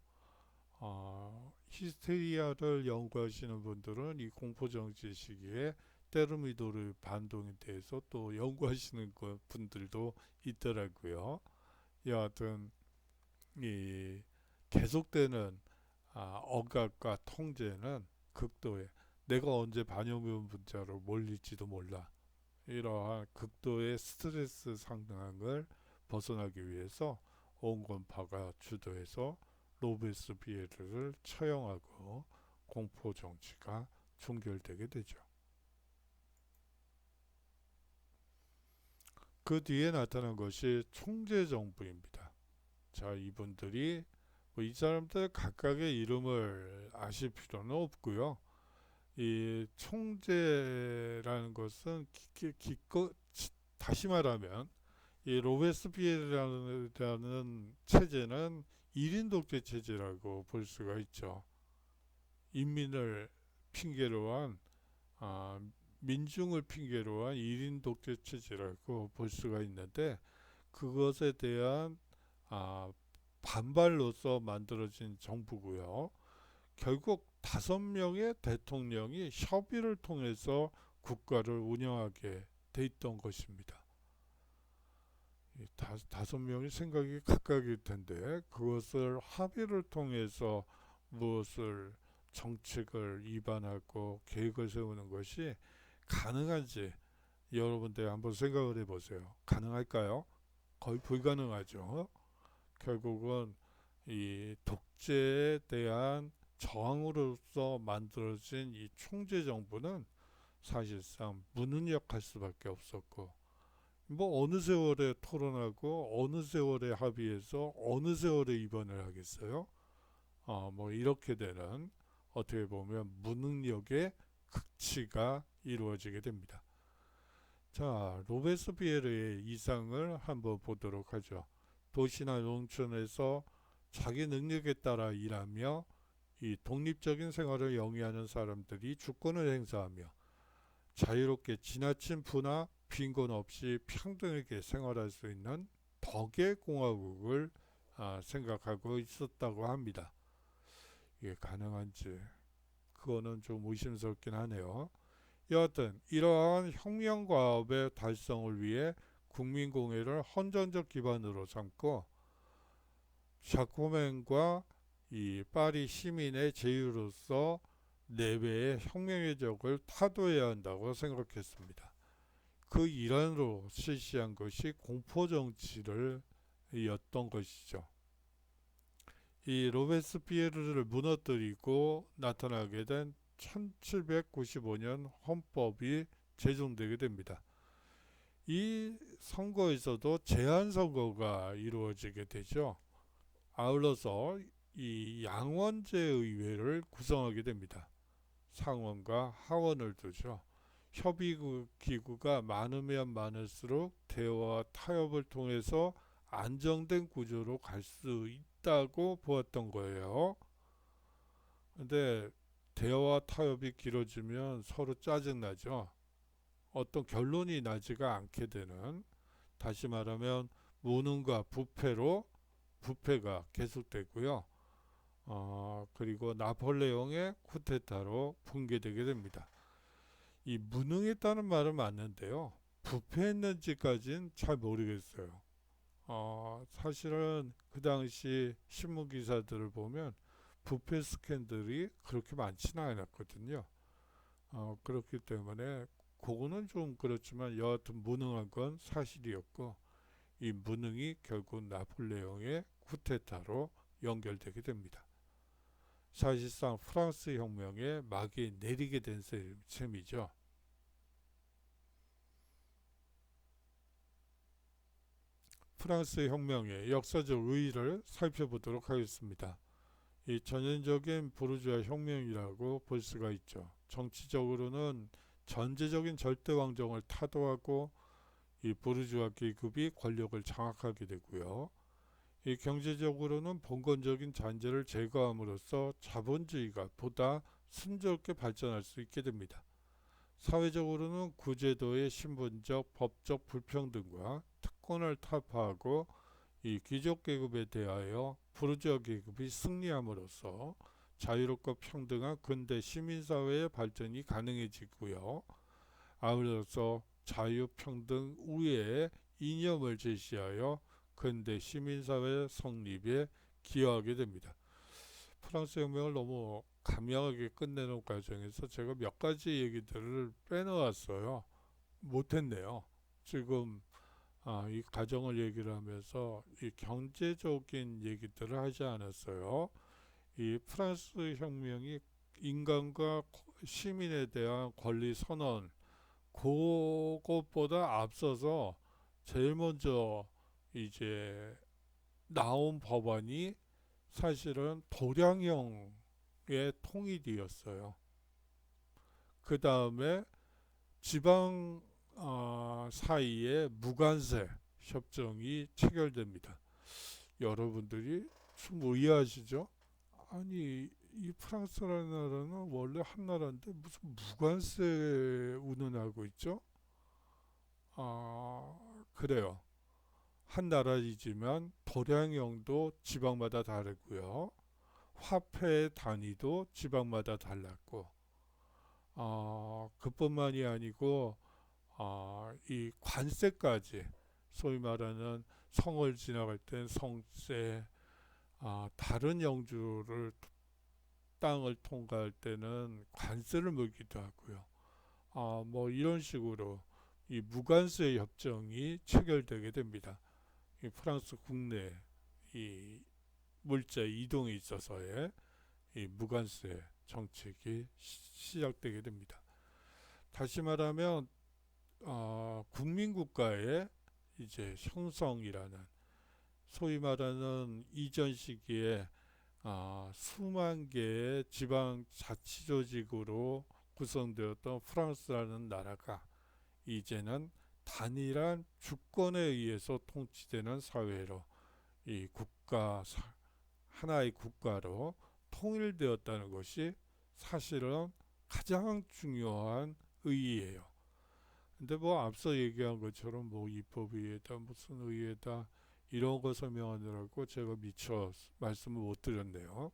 히스테리아를 연구하시는 분들은 이 공포정치 시기에 테르미도르 반동에 대해서 또 연구하시는 분들도 있더라고요. 여하튼 이 계속되는 억압과 통제는 극도의 내가 언제 반영면 분자로 몰릴지도 몰라. 이러한 극도의 스트레스 상황을 벗어나기 위해서 온건파가 주도해서 로베스피에르를 처형하고 공포 정치가 종결되게 되죠. 그 뒤에 나타난 것이 총재 정부입니다. 자, 이분들이 이 사람들 각각의 이름을 아실 필요는 없고요. 이 총재라는 것은 다시 말하면 이 로베스피에르라는 체제는 1인 독재 체제라고 볼 수가 있죠. 인민을 핑계로 한 민중을 핑계로 한 1인 독재 체제라고 볼 수가 있는데 그것에 대한 반발로서 만들어진 정부고요. 결국 5명의 대통령이 협의를 통해서 국가를 운영하게 돼 있던 것입니다. 5명이 생각이 각각일 텐데 그것을 합의를 통해서 무엇을 정책을 입안하고 계획을 세우는 것이 가능한지 여러분들 한번 생각을 해보세요. 가능할까요? 거의 불가능하죠. 결국은 이 독재에 대한 저항으로서 만들어진 이 총재 정부는 사실상 무능력할 수밖에 없었고 뭐 어느 세월에 토론하고 어느 세월에 합의해서 어느 세월에 입원을 하겠어요? 뭐 이렇게 되는 어떻게 보면 무능력의 극치가 이루어지게 됩니다. 자, 로베스피에르의 이상을 한번 보도록 하죠. 도시나 농촌에서 자기 능력에 따라 일하며 이 독립적인 생활을 영위하는 사람들이 주권을 행사하며 자유롭게 지나친 부나 빈곤 없이 평등하게 생활할 수 있는 덕의 공화국을 생각하고 있었다고 합니다. 이게 가능한지 그거는 좀 의심스럽긴 하네요. 여하튼 이러한 혁명과업의 달성을 위해 국민공회를 헌정적 기반으로 삼고 자코멘과 이 파리 시민의 제휴로서 내외의 혁명의 적을 타도해야 한다고 생각했습니다. 그 일환으로 실시한 것이 공포정치를 였던 것이죠. 이 로베스피에르를 무너뜨리고 나타나게 된 1795년 헌법이 제정되게 됩니다. 이 선거에서도 제한선거가 이루어지게 되죠. 아울러서 이 양원제 의회를 구성하게 됩니다. 상원과 하원을 두죠. 협의기구가 많으면 많을수록 대화와 타협을 통해서 안정된 구조로 갈 수 있다고 보았던 거예요. 근데 대화와 타협이 길어지면 서로 짜증나죠. 어떤 결론이 나지가 않게 되는, 다시 말하면 무능과 부패가 계속되고요. 그리고 나폴레옹의 쿠데타로 붕괴되게 됩니다. 이 무능했다는 말은 맞는데요. 부패했는지까지는 잘 모르겠어요. 사실은 그 당시 신문 기사들을 보면 부패 스캔들이 그렇게 많지는 않았거든요. 그렇기 때문에 그거는 좀 그렇지만 여하튼 무능한 건 사실이었고, 이 무능이 결국 나폴레옹의 쿠데타로 연결되게 됩니다. 사실상 프랑스 혁명의 막이 내리게 된 셈이죠. 프랑스 혁명의 역사적 의의를 살펴보도록 하겠습니다. 이 전형적인 부르주아 혁명이라고 볼 수가 있죠. 정치적으로는 전제적인 절대왕정을 타도하고 이 부르주아 계급이 권력을 장악하게 되고요. 이 경제적으로는 봉건적인 잔재를 제거함으로써 자본주의가 보다 순조롭게 발전할 수 있게 됩니다. 사회적으로는 구제도의 신분적, 법적 불평등과 특권을 타파하고 이 귀족 계급에 대하여 부르주아 계급이 승리함으로써 자유롭고 평등한 근대 시민사회의 발전이 가능해지고요. 아울러서 자유, 평등, 우애의 이념을 제시하여 근대 시민사회 성립에 기여하게 됩니다. 프랑스 혁명을 너무 감명하게 끝내는 과정에서 제가 몇 가지 얘기들을 빼놓았어요. 못했네요. 지금 이 과정을 얘기를 하면서 이 경제적인 얘기들을 하지 않았어요. 이 프랑스 혁명이 인간과 시민에 대한 권리 선언, 그것보다 앞서서 제일 먼저 이제 나온 법안이 사실은 도량형의 통일이었어요. 그 다음에 지방 사이에 무관세 협정이 체결됩니다. 여러분들이 좀 의아하시죠? 아니, 이 프랑스라는 나라는 원래 한 나라인데 무슨 무관세 운운하고 있죠? 그래요. 한 나라이지만 도량형도 지방마다 다르고요. 화폐의 단위도 지방마다 달랐고, 그뿐만이 아니고 이 관세까지, 소위 말하는 성을 지나갈 땐 성세, 다른 영주를 땅을 통과할 때는 관세를 물기도 하고요. 뭐 이런 식으로 이 무관세 협정이 체결되게 됩니다. 이 프랑스 국내 이 물자 이동에 있어서의 이 무관세 정책이 시작되게 됩니다. 다시 말하면 국민국가의 이제 형성이라는, 소위 말하는 이전 시기에 수만 개의 지방자치조직으로 구성되었던 프랑스라는 나라가 이제는 단일한 주권에 의해서 통치되는 사회로, 이 하나의 국가로 통일되었다는 것이 사실은 가장 중요한 의의예요. 근데 뭐 앞서 얘기한 것처럼 뭐 입법의회다 무슨 의회다 이런 거 설명하느라고 제가 미처 말씀을 못 드렸네요.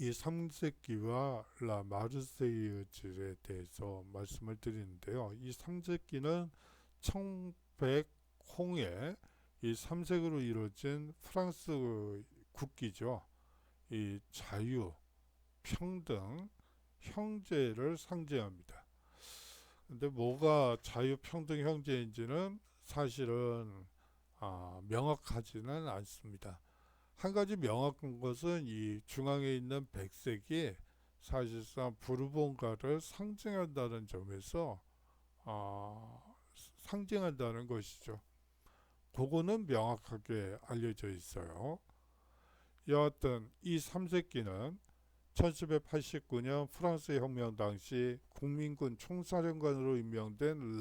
이 삼세끼와 라 마르세유즈에 대해서 말씀을 드리는데요. 이 삼세끼는 1100홍에 이 삼색으로 이루어진 프랑스 국기죠. 이 자유, 평등, 형제를 상징합니다. 근데 뭐가 자유, 평등, 형제인지는 사실은 명확하지는 않습니다. 한 가지 명확한 것은 이 중앙에 있는 백색이 사실상 부르봉가를 상징한다는 점에서 상징한다는 것이죠. 그거는 명확하게 알려져 있어요. 여하튼 이 삼색기는 1789년 프랑스 혁명 당시 국민군 총사령관으로 임명된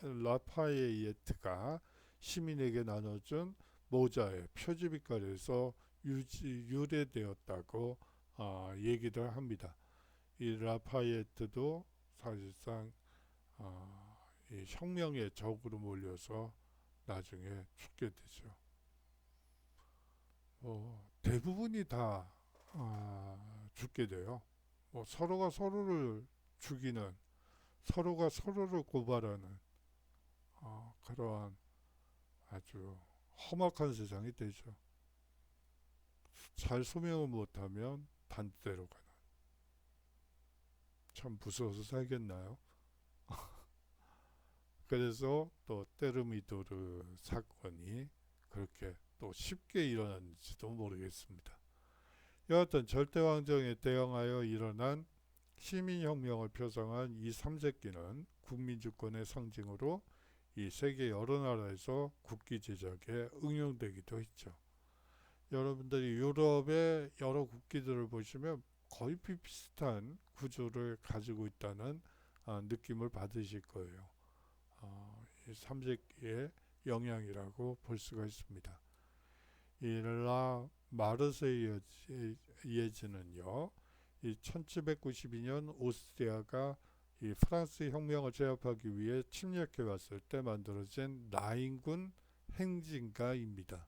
라파에이트가 시민에게 나눠준 모자의 표지빛깔에서 유래되었다고 얘기를 합니다. 이 라파에트도 사실상 이 혁명의 적으로 몰려서 나중에 죽게 되죠. 대부분이 다 죽게 돼요. 서로가 서로를 죽이는, 서로가 서로를 고발하는 그러한 아주 험악한 세상이 되죠. 잘 소명을 못하면 반대로 가는. 참 무서워서 살겠나요? 그래서 또 테르미도르 사건이 그렇게 또 쉽게 일어났는지도 모르겠습니다. 여하튼 절대왕정에 대응하여 일어난 시민혁명을 표상한 이 삼색기는 국민주권의 상징으로 이 세계 여러 나라에서 국기 제작에 응용되기도 했죠. 여러분들이 유럽의 여러 국기들을 보시면 거의 비슷한 구조를 가지고 있다는 느낌을 받으실 거예요. 이 삼색기의 영향이라고 볼 수가 있습니다. 이 라 마르세이에즈는요, 이 1792년 오스트리아가 이 프랑스 혁명을 제압하기 위해 침략해 왔을 때 만들어진 라인군 행진가입니다.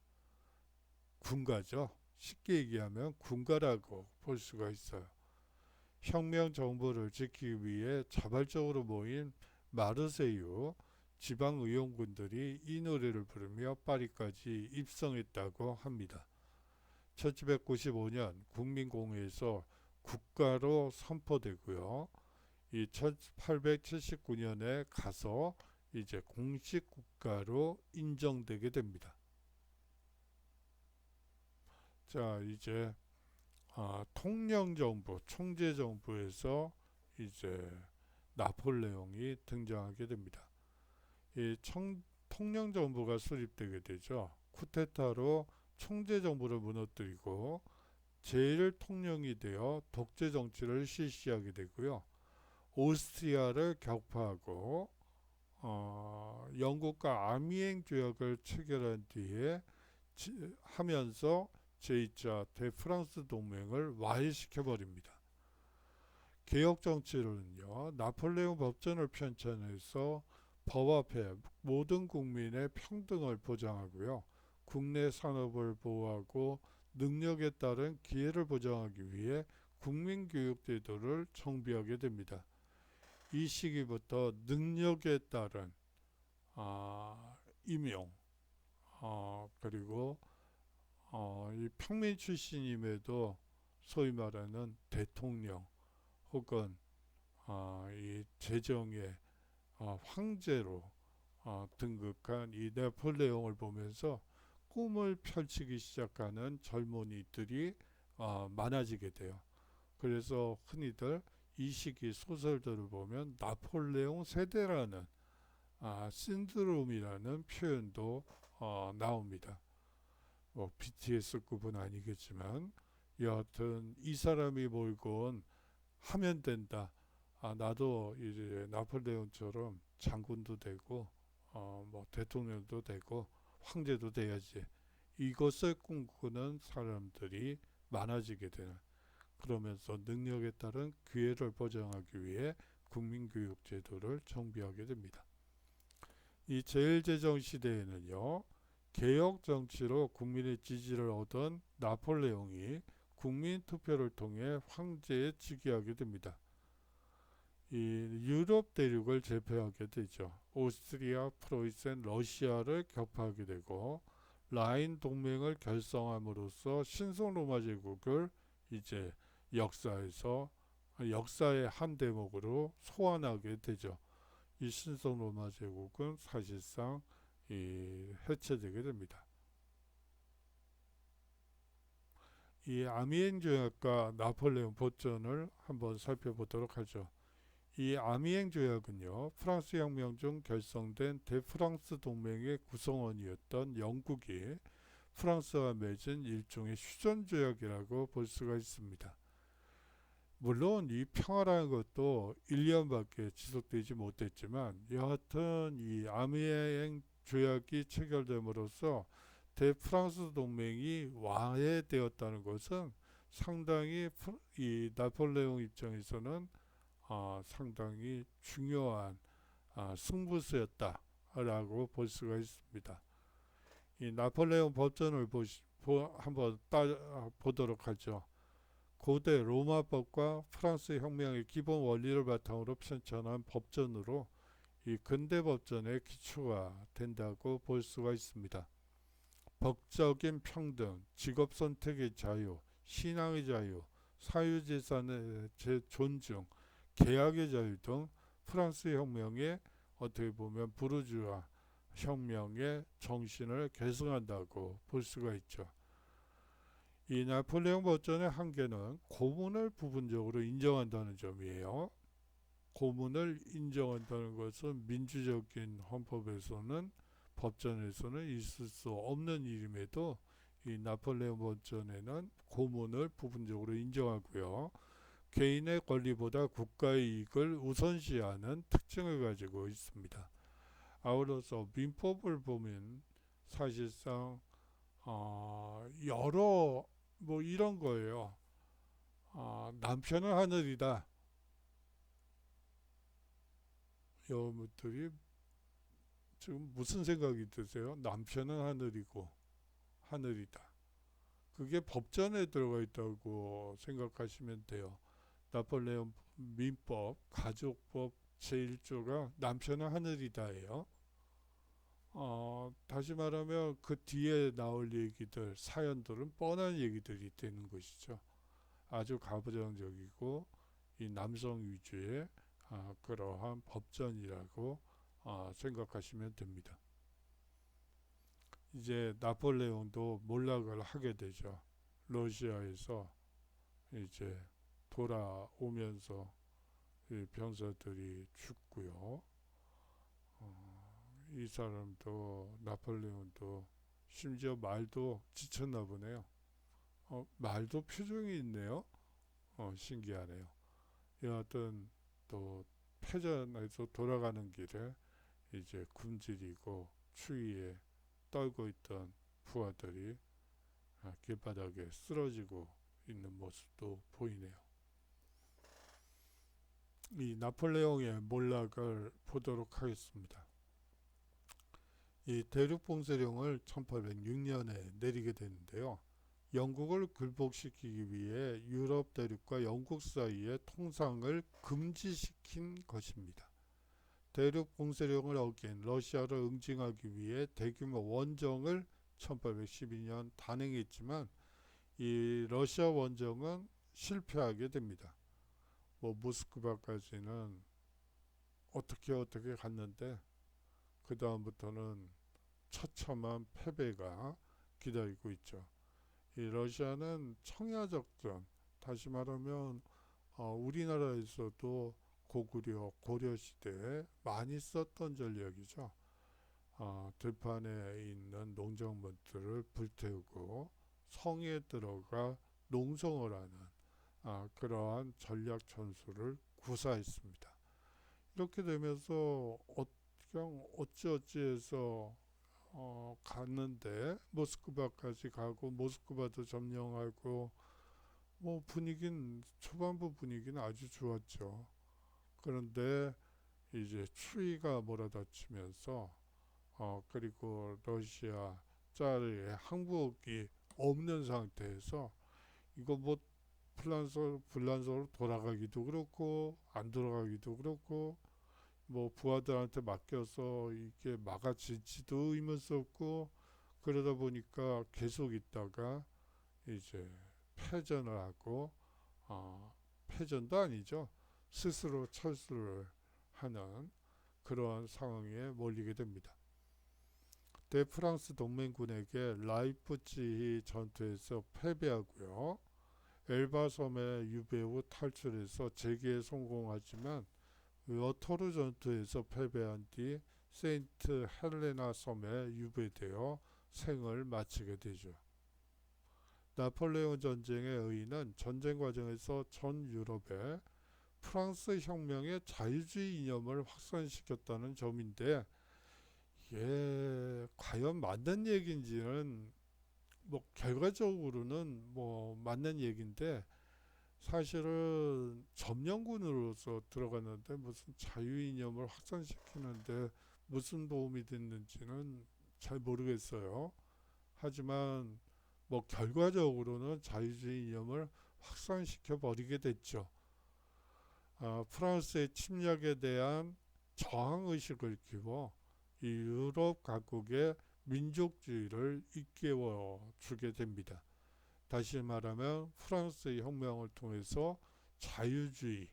군가죠. 쉽게 얘기하면 군가라고 볼 수가 있어요. 혁명 정부를 지키기 위해 자발적으로 모인 마르세유 지방 의용군들이 이 노래를 부르며 파리까지 입성했다고 합니다. 1795년 국민공회에서 국가로 선포되고요. 이 1879년에 가서 이제 공식 국가로 인정되게 됩니다. 자, 이제 통령정부, 총재정부에서 이제 나폴레옹이 등장하게 됩니다. 이 통령정부가 수립되게 되죠. 쿠데타로 총재정부를 무너뜨리고 제1통령이 되어 독재정치를 실시하게 되고요. 오스트리아를 격파하고 영국과 아미행 조약을 체결한 뒤에 하면서 제2차 대프랑스 동맹을 와해시켜 버립니다. 개혁 정치로는요, 나폴레옹 법전을 편찬해서 법 앞에 모든 국민의 평등을 보장하고요, 국내 산업을 보호하고 능력에 따른 기회를 보장하기 위해 국민교육 제도를 정비하게 됩니다. 이 시기부터 능력에 따른 임용, 그리고 이 평민 출신임에도 소위 말하는 대통령 혹은 이 제정의 황제로 등극한 이 나폴레옹을 보면서 꿈을 펼치기 시작하는 젊은이들이 많아지게 돼요. 그래서 흔히들 이 시기 소설들을 보면 나폴레옹 세대라는 신드롬이라는 표현도 나옵니다. 뭐 BTS급은 아니겠지만 여하튼 이 사람이 몰고 하면 된다. 나도 이제 나폴레옹처럼 장군도 되고 뭐 대통령도 되고 황제도 돼야지. 이것을 꿈꾸는 사람들이 많아지게 되는, 그러면서 능력에 따른 기회를 보장하기 위해 국민교육 제도를 정비하게 됩니다. 이 제1제정 시대에는요, 개혁 정치로 국민의 지지를 얻은 나폴레옹이 국민 투표를 통해 황제에 즉위하게 됩니다. 이 유럽 대륙을 제패하게 되죠. 오스트리아, 프로이센, 러시아를 격파하게 되고 라인 동맹을 결성함으로써 신성 로마 제국을 이제 역사의 한 대목으로 소환하게 되죠. 이 신성 로마 제국은 사실상 해체되게 됩니다. 이 아미행 조약과 나폴레옹 법전을 한번 살펴보도록 하죠. 이 아미행 조약은요, 프랑스 혁명 중 결성된 대프랑스 동맹의 구성원이었던 영국이 프랑스와 맺은 일종의 휴전 조약이라고 볼 수가 있습니다. 물론 이 평화라는 것도 1년밖에 지속되지 못했지만 여하튼 이 아미행 조약이 체결됨으로써 대프랑스 동맹이 와해되었다는 것은 상당히 이 나폴레옹 입장에서는 상당히 중요한 승부수였다라고 볼 수가 있습니다. 이 나폴레옹 법전을 한번 보도록 하죠. 고대 로마법과 프랑스 혁명의 기본 원리를 바탕으로 편찬한 법전으로 이 근대 법전의 기초가 된다고 볼 수가 있습니다. 법적인 평등, 직업 선택의 자유, 신앙의 자유, 사유재산의 존중, 계약의 자유 등 프랑스 혁명의 어떻게 보면 부르주아 혁명의 정신을 계승한다고 볼 수가 있죠. 이 나폴레옹 법전의 한계는 고문을 부분적으로 인정한다는 점이에요. 고문을 인정한다는 것은 민주적인 헌법에서는 법전에서는 있을 수 없는 일임에도 이 나폴레옹 법전에는 고문을 부분적으로 인정하고요. 개인의 권리보다 국가의 이익을 우선시하는 특징을 가지고 있습니다. 아울러서 민법을 보면 사실상 여러 뭐 이런 거예요. 남편은 하늘이다. 여러분들이 지금 무슨 생각이 드세요? 남편은 하늘이고 하늘이다. 그게 법전에 들어가 있다고 생각하시면 돼요. 나폴레옹 민법, 가족법 제1조가 남편은 하늘이다예요. 다시 말하면 그 뒤에 나올 얘기들, 사연들은 뻔한 얘기들이 되는 것이죠. 아주 가부장적이고 이 남성 위주의 그러한 법전이라고 생각하시면 됩니다. 이제 나폴레옹도 몰락을 하게 되죠. 러시아에서 이제 돌아오면서 병사들이 죽고요. 이 사람도 나폴레옹도 심지어 말도 지쳤나 보네요. 말도 표정이 있네요. 신기하네요. 여하튼 또 패전에서 돌아가는 길에 이제 굶주리고 추위에 떨고 있던 부하들이 길바닥에 쓰러지고 있는 모습도 보이네요. 이 나폴레옹의 몰락을 보도록 하겠습니다. 이 대륙봉쇄령을 1806년에 내리게 되는데요. 영국을 굴복시키기 위해 유럽 대륙과 영국 사이의 통상을 금지시킨 것입니다. 대륙 봉쇄령을 어긴 러시아를 응징하기 위해 대규모 원정을 1812년 단행했지만 이 러시아 원정은 실패하게 됩니다. 뭐 모스크바까지는 어떻게 갔는데 그 다음부터는 처참한 패배가 기다리고 있죠. 이 러시아는 청야작전, 다시 말하면 우리나라에서도 고구려, 고려 시대에 많이 썼던 전략이죠. 들판에 있는 농작물들을 불태우고 성에 들어가 농성을 하는 그러한 전략 전술을 구사했습니다. 이렇게 되면서 그냥 어찌어찌해서 갔는데 모스크바까지 가고 모스크바도 점령하고 뭐 초반부 분위기는 아주 좋았죠. 그런데 이제 추위가 몰아닥치면서 그리고 러시아 짤의 항복이 없는 상태에서 이거 뭐 불란서로 돌아가기도 그렇고 안 돌아가기도 그렇고 뭐 부하들한테 맡겨서 이게 막아질지도 의문스럽고 그러다 보니까 계속 있다가 이제 패전을 하고 패전도 아니죠. 스스로 철수를 하는 그러한 상황에 몰리게 됩니다. 대프랑스 동맹군에게 라이프치히 전투에서 패배하고요. 엘바 섬의 유배 후 탈출해서 재기에 성공하지만 워터루 전투에서 패배한 뒤 세인트 헬레나 섬에 유배되어 생을 마치게 되죠. 나폴레옹 전쟁의 의의는 전쟁 과정에서 전 유럽에 프랑스 혁명의 자유주의 이념을 확산시켰다는 점인데, 이게 과연 맞는 얘기인지는 뭐 결과적으로는 뭐 맞는 얘기인데, 사실은 점령군으로서 들어갔는데 무슨 자유 이념을 확산시키는데 무슨 도움이 됐는지는 잘 모르겠어요. 하지만 뭐 결과적으로는 자유주의 이념을 확산시켜 버리게 됐죠. 프랑스의 침략에 대한 저항 의식을 키워 이 유럽 각국의 민족주의를 일깨워 주게 됩니다. 다시 말하면 프랑스의 혁명을 통해서 자유주의,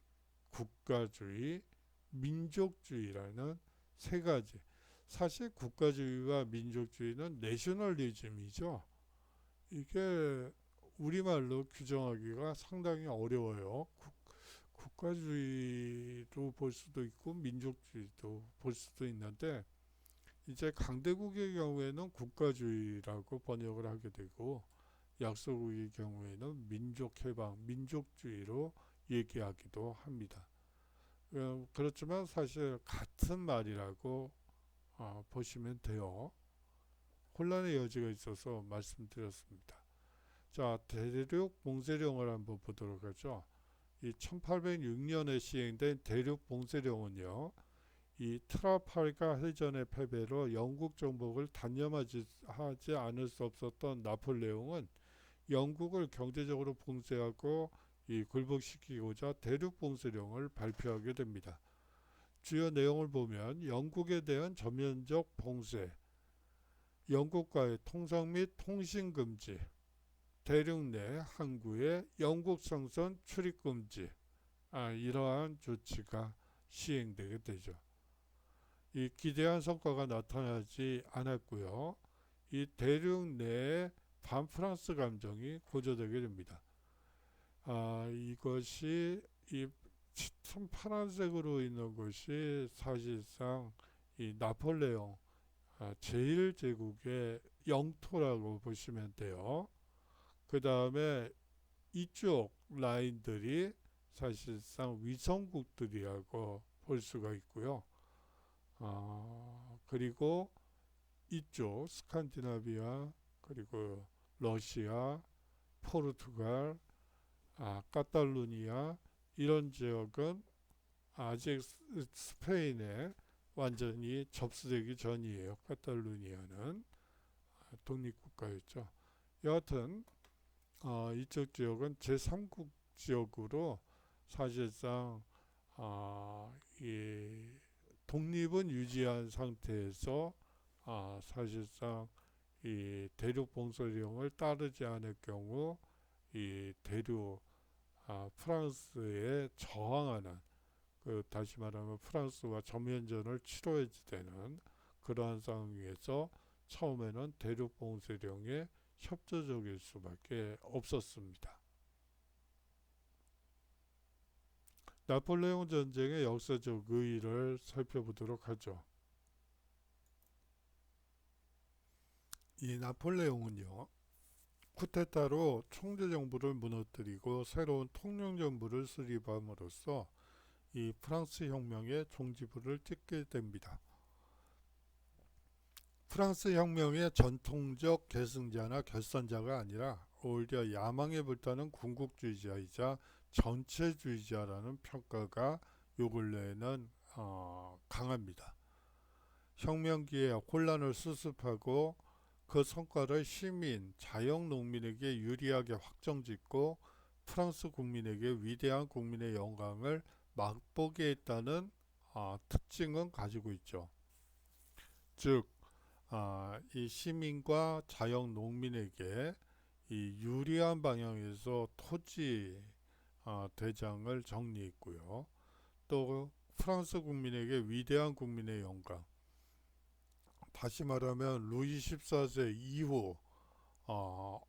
국가주의, 민족주의라는 세 가지. 사실 국가주의와 민족주의는 내셔널리즘이죠. 이게 우리말로 규정하기가 상당히 어려워요. 국가주의로 볼 수도 있고 민족주의도 볼 수도 있는데, 이제 강대국의 경우에는 국가주의라고 번역을 하게 되고, 약소국의 경우에는 민족해방, 민족주의로 얘기하기도 합니다. 그렇지만 사실 같은 말이라고 보시면 돼요. 혼란의 여지가 있어서 말씀드렸습니다. 자, 대륙 봉쇄령을 한번 보도록 하죠. 이 1806년에 시행된 대륙 봉쇄령은요, 이 트라팔가 해전의 패배로 영국 정복을 단념하지 않을 수 없었던 나폴레옹은 영국을 경제적으로 봉쇄하고 이 굴복시키고자 대륙 봉쇄령을 발표하게 됩니다. 주요 내용을 보면 영국에 대한 전면적 봉쇄, 영국과의 통상 및 통신 금지, 대륙 내 항구의 영국 상선 출입 금지, 이러한 조치가 시행되게 되죠. 이 기대한 성과가 나타나지 않았고요. 이 대륙 내에 반프랑스 감정이 고조되게 됩니다. 이것이 이 짙은 파란색으로 있는 것이 사실상 이 나폴레옹 제1제국의 영토라고 보시면 돼요. 그 다음에 이쪽 라인들이 사실상 위성국들이라고 볼 수가 있고요. 그리고 이쪽 스칸디나비아, 그리고 러시아, 포르투갈, 카탈루니아, 이런 지역은 아직 스페인에 완전히 접수되기 전이에요. 카탈루니아는 독립국가였죠. 여하튼 이쪽 지역은 제3국 지역으로 사실상 이 독립은 유지한 상태에서 사실상 이 대륙 봉쇄령을 따르지 않을 경우 이 대륙 프랑스에 저항하는, 다시 말하면 프랑스와 전면전을 치러야 되는 그러한 상황에서 처음에는 대륙 봉쇄령에 협조적일 수밖에 없었습니다. 나폴레옹 전쟁의 역사적 의의를 살펴보도록 하죠. 이 나폴레옹은요, 쿠데타로 총재 정부를 무너뜨리고 새로운 통령 정부를 수립함으로써 이 프랑스 혁명의 종지부를 찍게 됩니다. 프랑스 혁명의 전통적 계승자나 결선자가 아니라 오히려 야망에 불타는 군국주의자이자 전체주의자라는 평가가 요 근래에는 강합니다. 혁명기에 혼란을 수습하고 그 성과를 시민, 자영농민에게 유리하게 확정짓고 프랑스 국민에게 위대한 국민의 영광을 맛보게 했다는 특징은 가지고 있죠. 즉, 이 시민과 자영농민에게 이 유리한 방향에서 토지 대장을 정리했고요. 또 프랑스 국민에게 위대한 국민의 영광, 다시 말하면 루이 14세 이후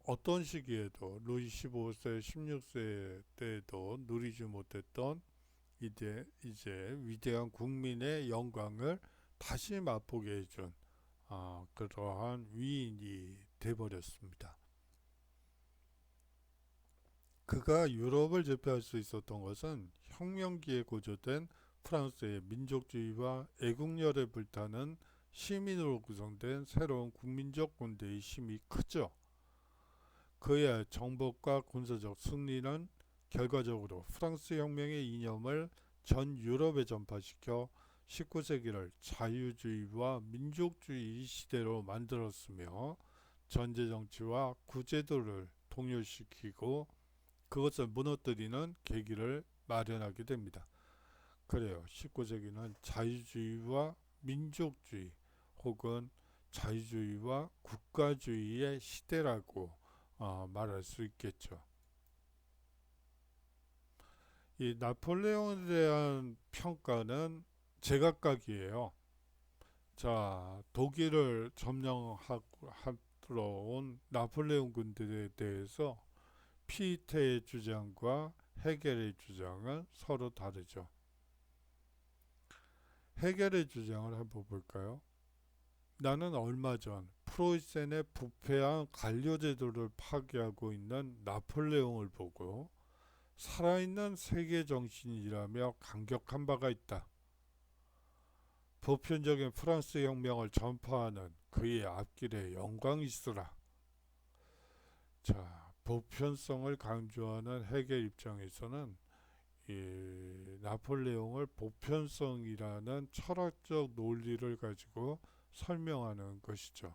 어떤 시기에도 루이 15세, 16세 때도 누리지 못했던 이제 위대한 국민의 영광을 다시 맛보게 해준 그러한 위인이 돼버렸습니다. 그가 유럽을 제패할 수 있었던 것은 혁명기에 고조된 프랑스의 민족주의와 애국열에 불타는 시민으로 구성된 새로운 국민적 군대의 힘이 크죠. 그의 정복과 군사적 승리는 결과적으로 프랑스 혁명의 이념을 전 유럽에 전파시켜 19세기를 자유주의와 민족주의 시대로 만들었으며 전제정치와 구제도를 동요시키고 그것을 무너뜨리는 계기를 마련하게 됩니다. 그래요. 19세기는 자유주의와 민족주의 혹은 자유주의와 국가주의의 시대라고 말할 수 있겠죠. 이 나폴레옹에 대한 평가는 제각각이에요. 자, 독일을 점령하러 온 나폴레옹 군들에 대해서 피테의 주장과 헤겔의 주장은 서로 다르죠. 헤겔의 주장을 한번 볼까요? 나는 얼마 전 프로이센의 부패한 관료제도를 파괴하고 있는 나폴레옹을 보고 살아있는 세계 정신이라며 감격한 바가 있다. 보편적인 프랑스 혁명을 전파하는 그의 앞길에 영광이 있으라. 자, 보편성을 강조하는 헤겔 입장에서는 이 나폴레옹을 보편성이라는 철학적 논리를 가지고 설명하는 것이죠.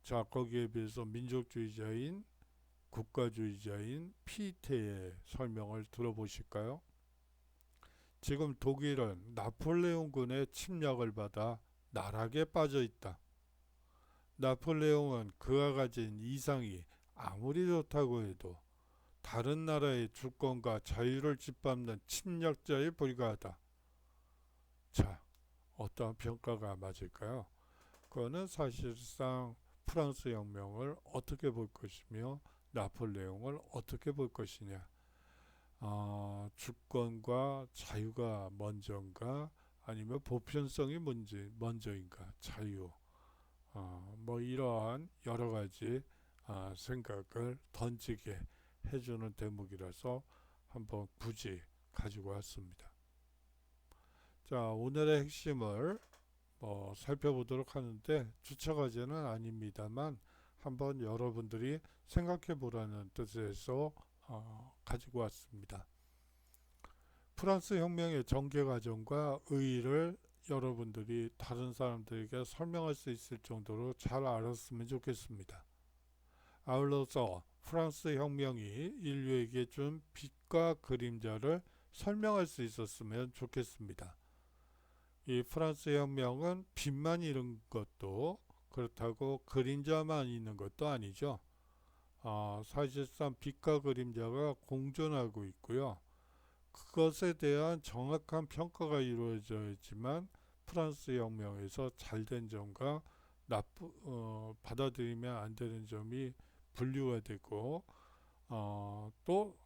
자, 거기에 비해서 민족주의자인 국가주의자인 피테의 설명을 들어보실까요? 지금 독일은 나폴레옹군의 침략을 받아 나락에 빠져 있다. 나폴레옹은 그가 가진 이상이 아무리 좋다고 해도 다른 나라의 주권과 자유를 짓밟는 침략자에 불과하다. 자, 어떠한 평가가 맞을까요? 그거는 사실상 프랑스 혁명을 어떻게 볼 것이며 나폴레옹을 어떻게 볼 것이냐. 주권과 자유가 먼저인가 아니면 보편성이 먼저인가 자유. 뭐 이러한 여러 가지 생각을 던지게 해주는 대목이라서 한번 굳이 가지고 왔습니다. 자, 오늘의 핵심을 살펴보도록 하는데 주차 과제는 아닙니다만 한번 여러분들이 생각해 보라는 뜻에서 가지고 왔습니다. 프랑스 혁명의 전개 과정과 의의를 여러분들이 다른 사람들에게 설명할 수 있을 정도로 잘 알았으면 좋겠습니다. 아울러서 프랑스 혁명이 인류에게 준 빛과 그림자를 설명할 수 있었으면 좋겠습니다. 이 프랑스 혁명은 빛만 있는 것도 그렇다고 그림자만 있는 것도 아니죠. 사실상 빛과 그림자가 공존하고 있고요. 그것에 대한 정확한 평가가 이루어져야지만 프랑스 혁명에서 잘된 점과 받아들이면 안 되는 점이 분류가 되고 또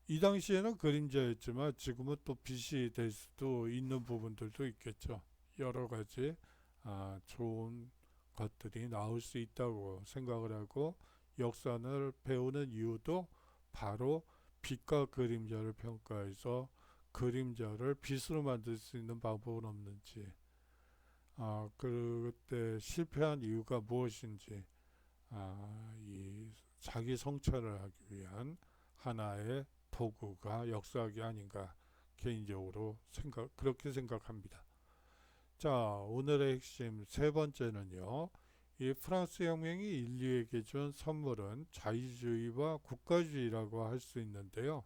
이 당시에는 그림자였지만 지금은 또 빛이 될 수도 있는 부분들도 있겠죠. 여러 가지 좋은 것들이 나올 수 있다고 생각을 하고 역사를 배우는 이유도 바로 빛과 그림자를 평가해서 그림자를 빛으로 만들 수 있는 방법은 없는지 그때 실패한 이유가 무엇인지 이 자기 성찰을 하기 위한 하나의 도구가 역사학이 아닌가 개인적으로 그렇게 생각합니다. 자, 오늘의 핵심 세 번째는요. 이 프랑스 혁명이 인류에게 준 선물은 자유주의와 국가주의라고 할 수 있는데요.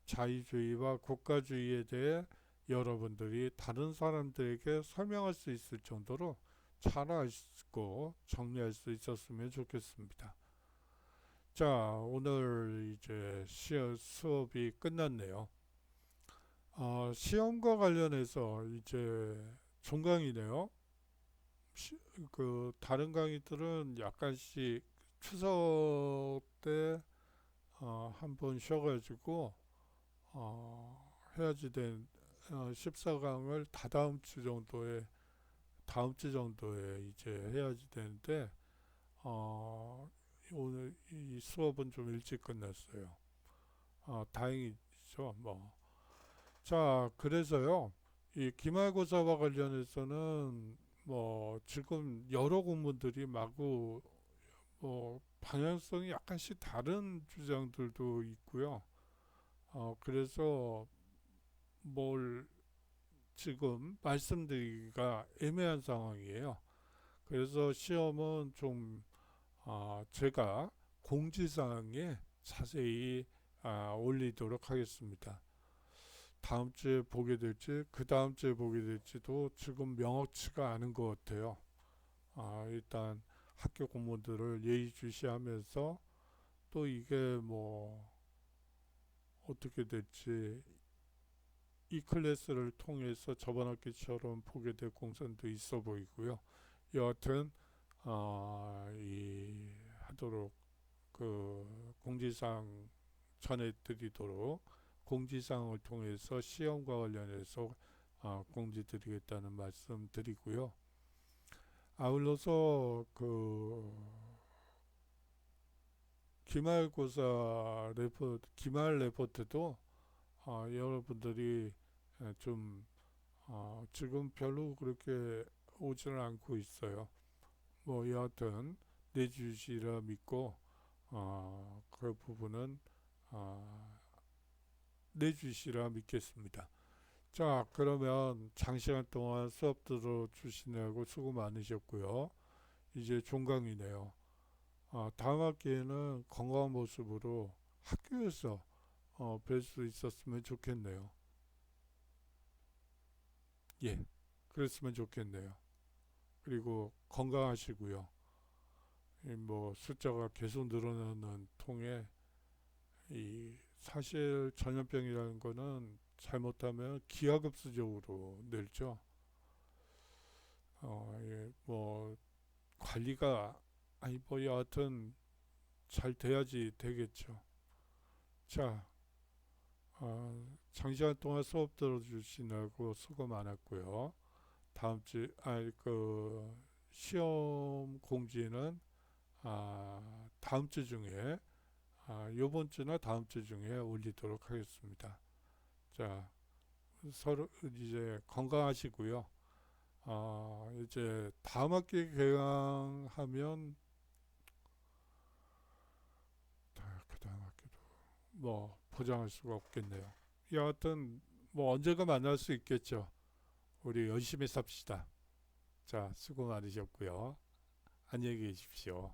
자유주의와 국가주의에 대해 여러분들이 다른 사람들에게 설명할 수 있을 정도로 잘 알고 정리할 수 있었으면 좋겠습니다. 자, 오늘 이제 수업이 끝났네요. 시험과 관련해서 이제 종강이네요. 다른 강의들은 약간씩 추석 때 한 번 쉬어가지고 해야지 된 14강을 다음 주 정도에 이제 해야지 되는데 오늘 이 수업은 좀 일찍 끝났어요. 다행이죠. 뭐. 자, 그래서요. 이 기말고사와 관련해서는 뭐 지금 여러 공무원들이 마구 방향성이 약간씩 다른 주장들도 있고요. 그래서 뭘 지금 말씀드리기가 애매한 상황이에요. 그래서 시험은 좀 제가 공지사항에 자세히 올리도록 하겠습니다. 다음 주에 보게 될지 그 다음 주에 보게 될지도 지금 명확치가 않은 것 같아요. 일단 학교 공무원들을 예의주시하면서 또 이게 뭐 어떻게 될지 이 클래스를 통해서 저번 학기처럼 보게 될 공산도 있어 보이고요. 여하튼 이 하도록 그 공지사항 전해드리도록 공지사항을 통해서 시험과 관련해서 공지드리겠다는 말씀 드리고요. 아울러서 그 기말고사 기말 레포트도 여러분들이 좀 지금 별로 그렇게 오지는 않고 있어요. 뭐 여하튼 내주시라 믿고 그 부분은 내주시라 믿겠습니다. 자, 그러면 장시간 동안 수업 들어주시느라고 수고 많으셨고요. 이제 종강이네요. 다음 학기에는 건강한 모습으로 학교에서 뵐 수 있었으면 좋겠네요. 예, 그랬으면 좋겠네요. 그리고 건강하시고요. 뭐 숫자가 계속 늘어나는 통에 이 사실 전염병이라는 거는 잘못하면 기하급수적으로 늘죠. 예, 뭐 관리가 아니 뭐 여하튼 잘 돼야지 되겠죠. 자, 장시간 동안 수업 들어주시느라고 수고 많았고요. 다음 주, 시험 공지는 다음 주 중에, 요번 주나 다음 주 중에 올리도록 하겠습니다. 자, 서로 이제 건강하시고요. 이제 다음 학기 개강하면, 그 다음 학기도 뭐 보장할 수가 없겠네요. 여하튼, 뭐 언젠가 만날 수 있겠죠. 우리 열심히 삽시다. 자, 수고 많으셨고요. 안녕히 계십시오.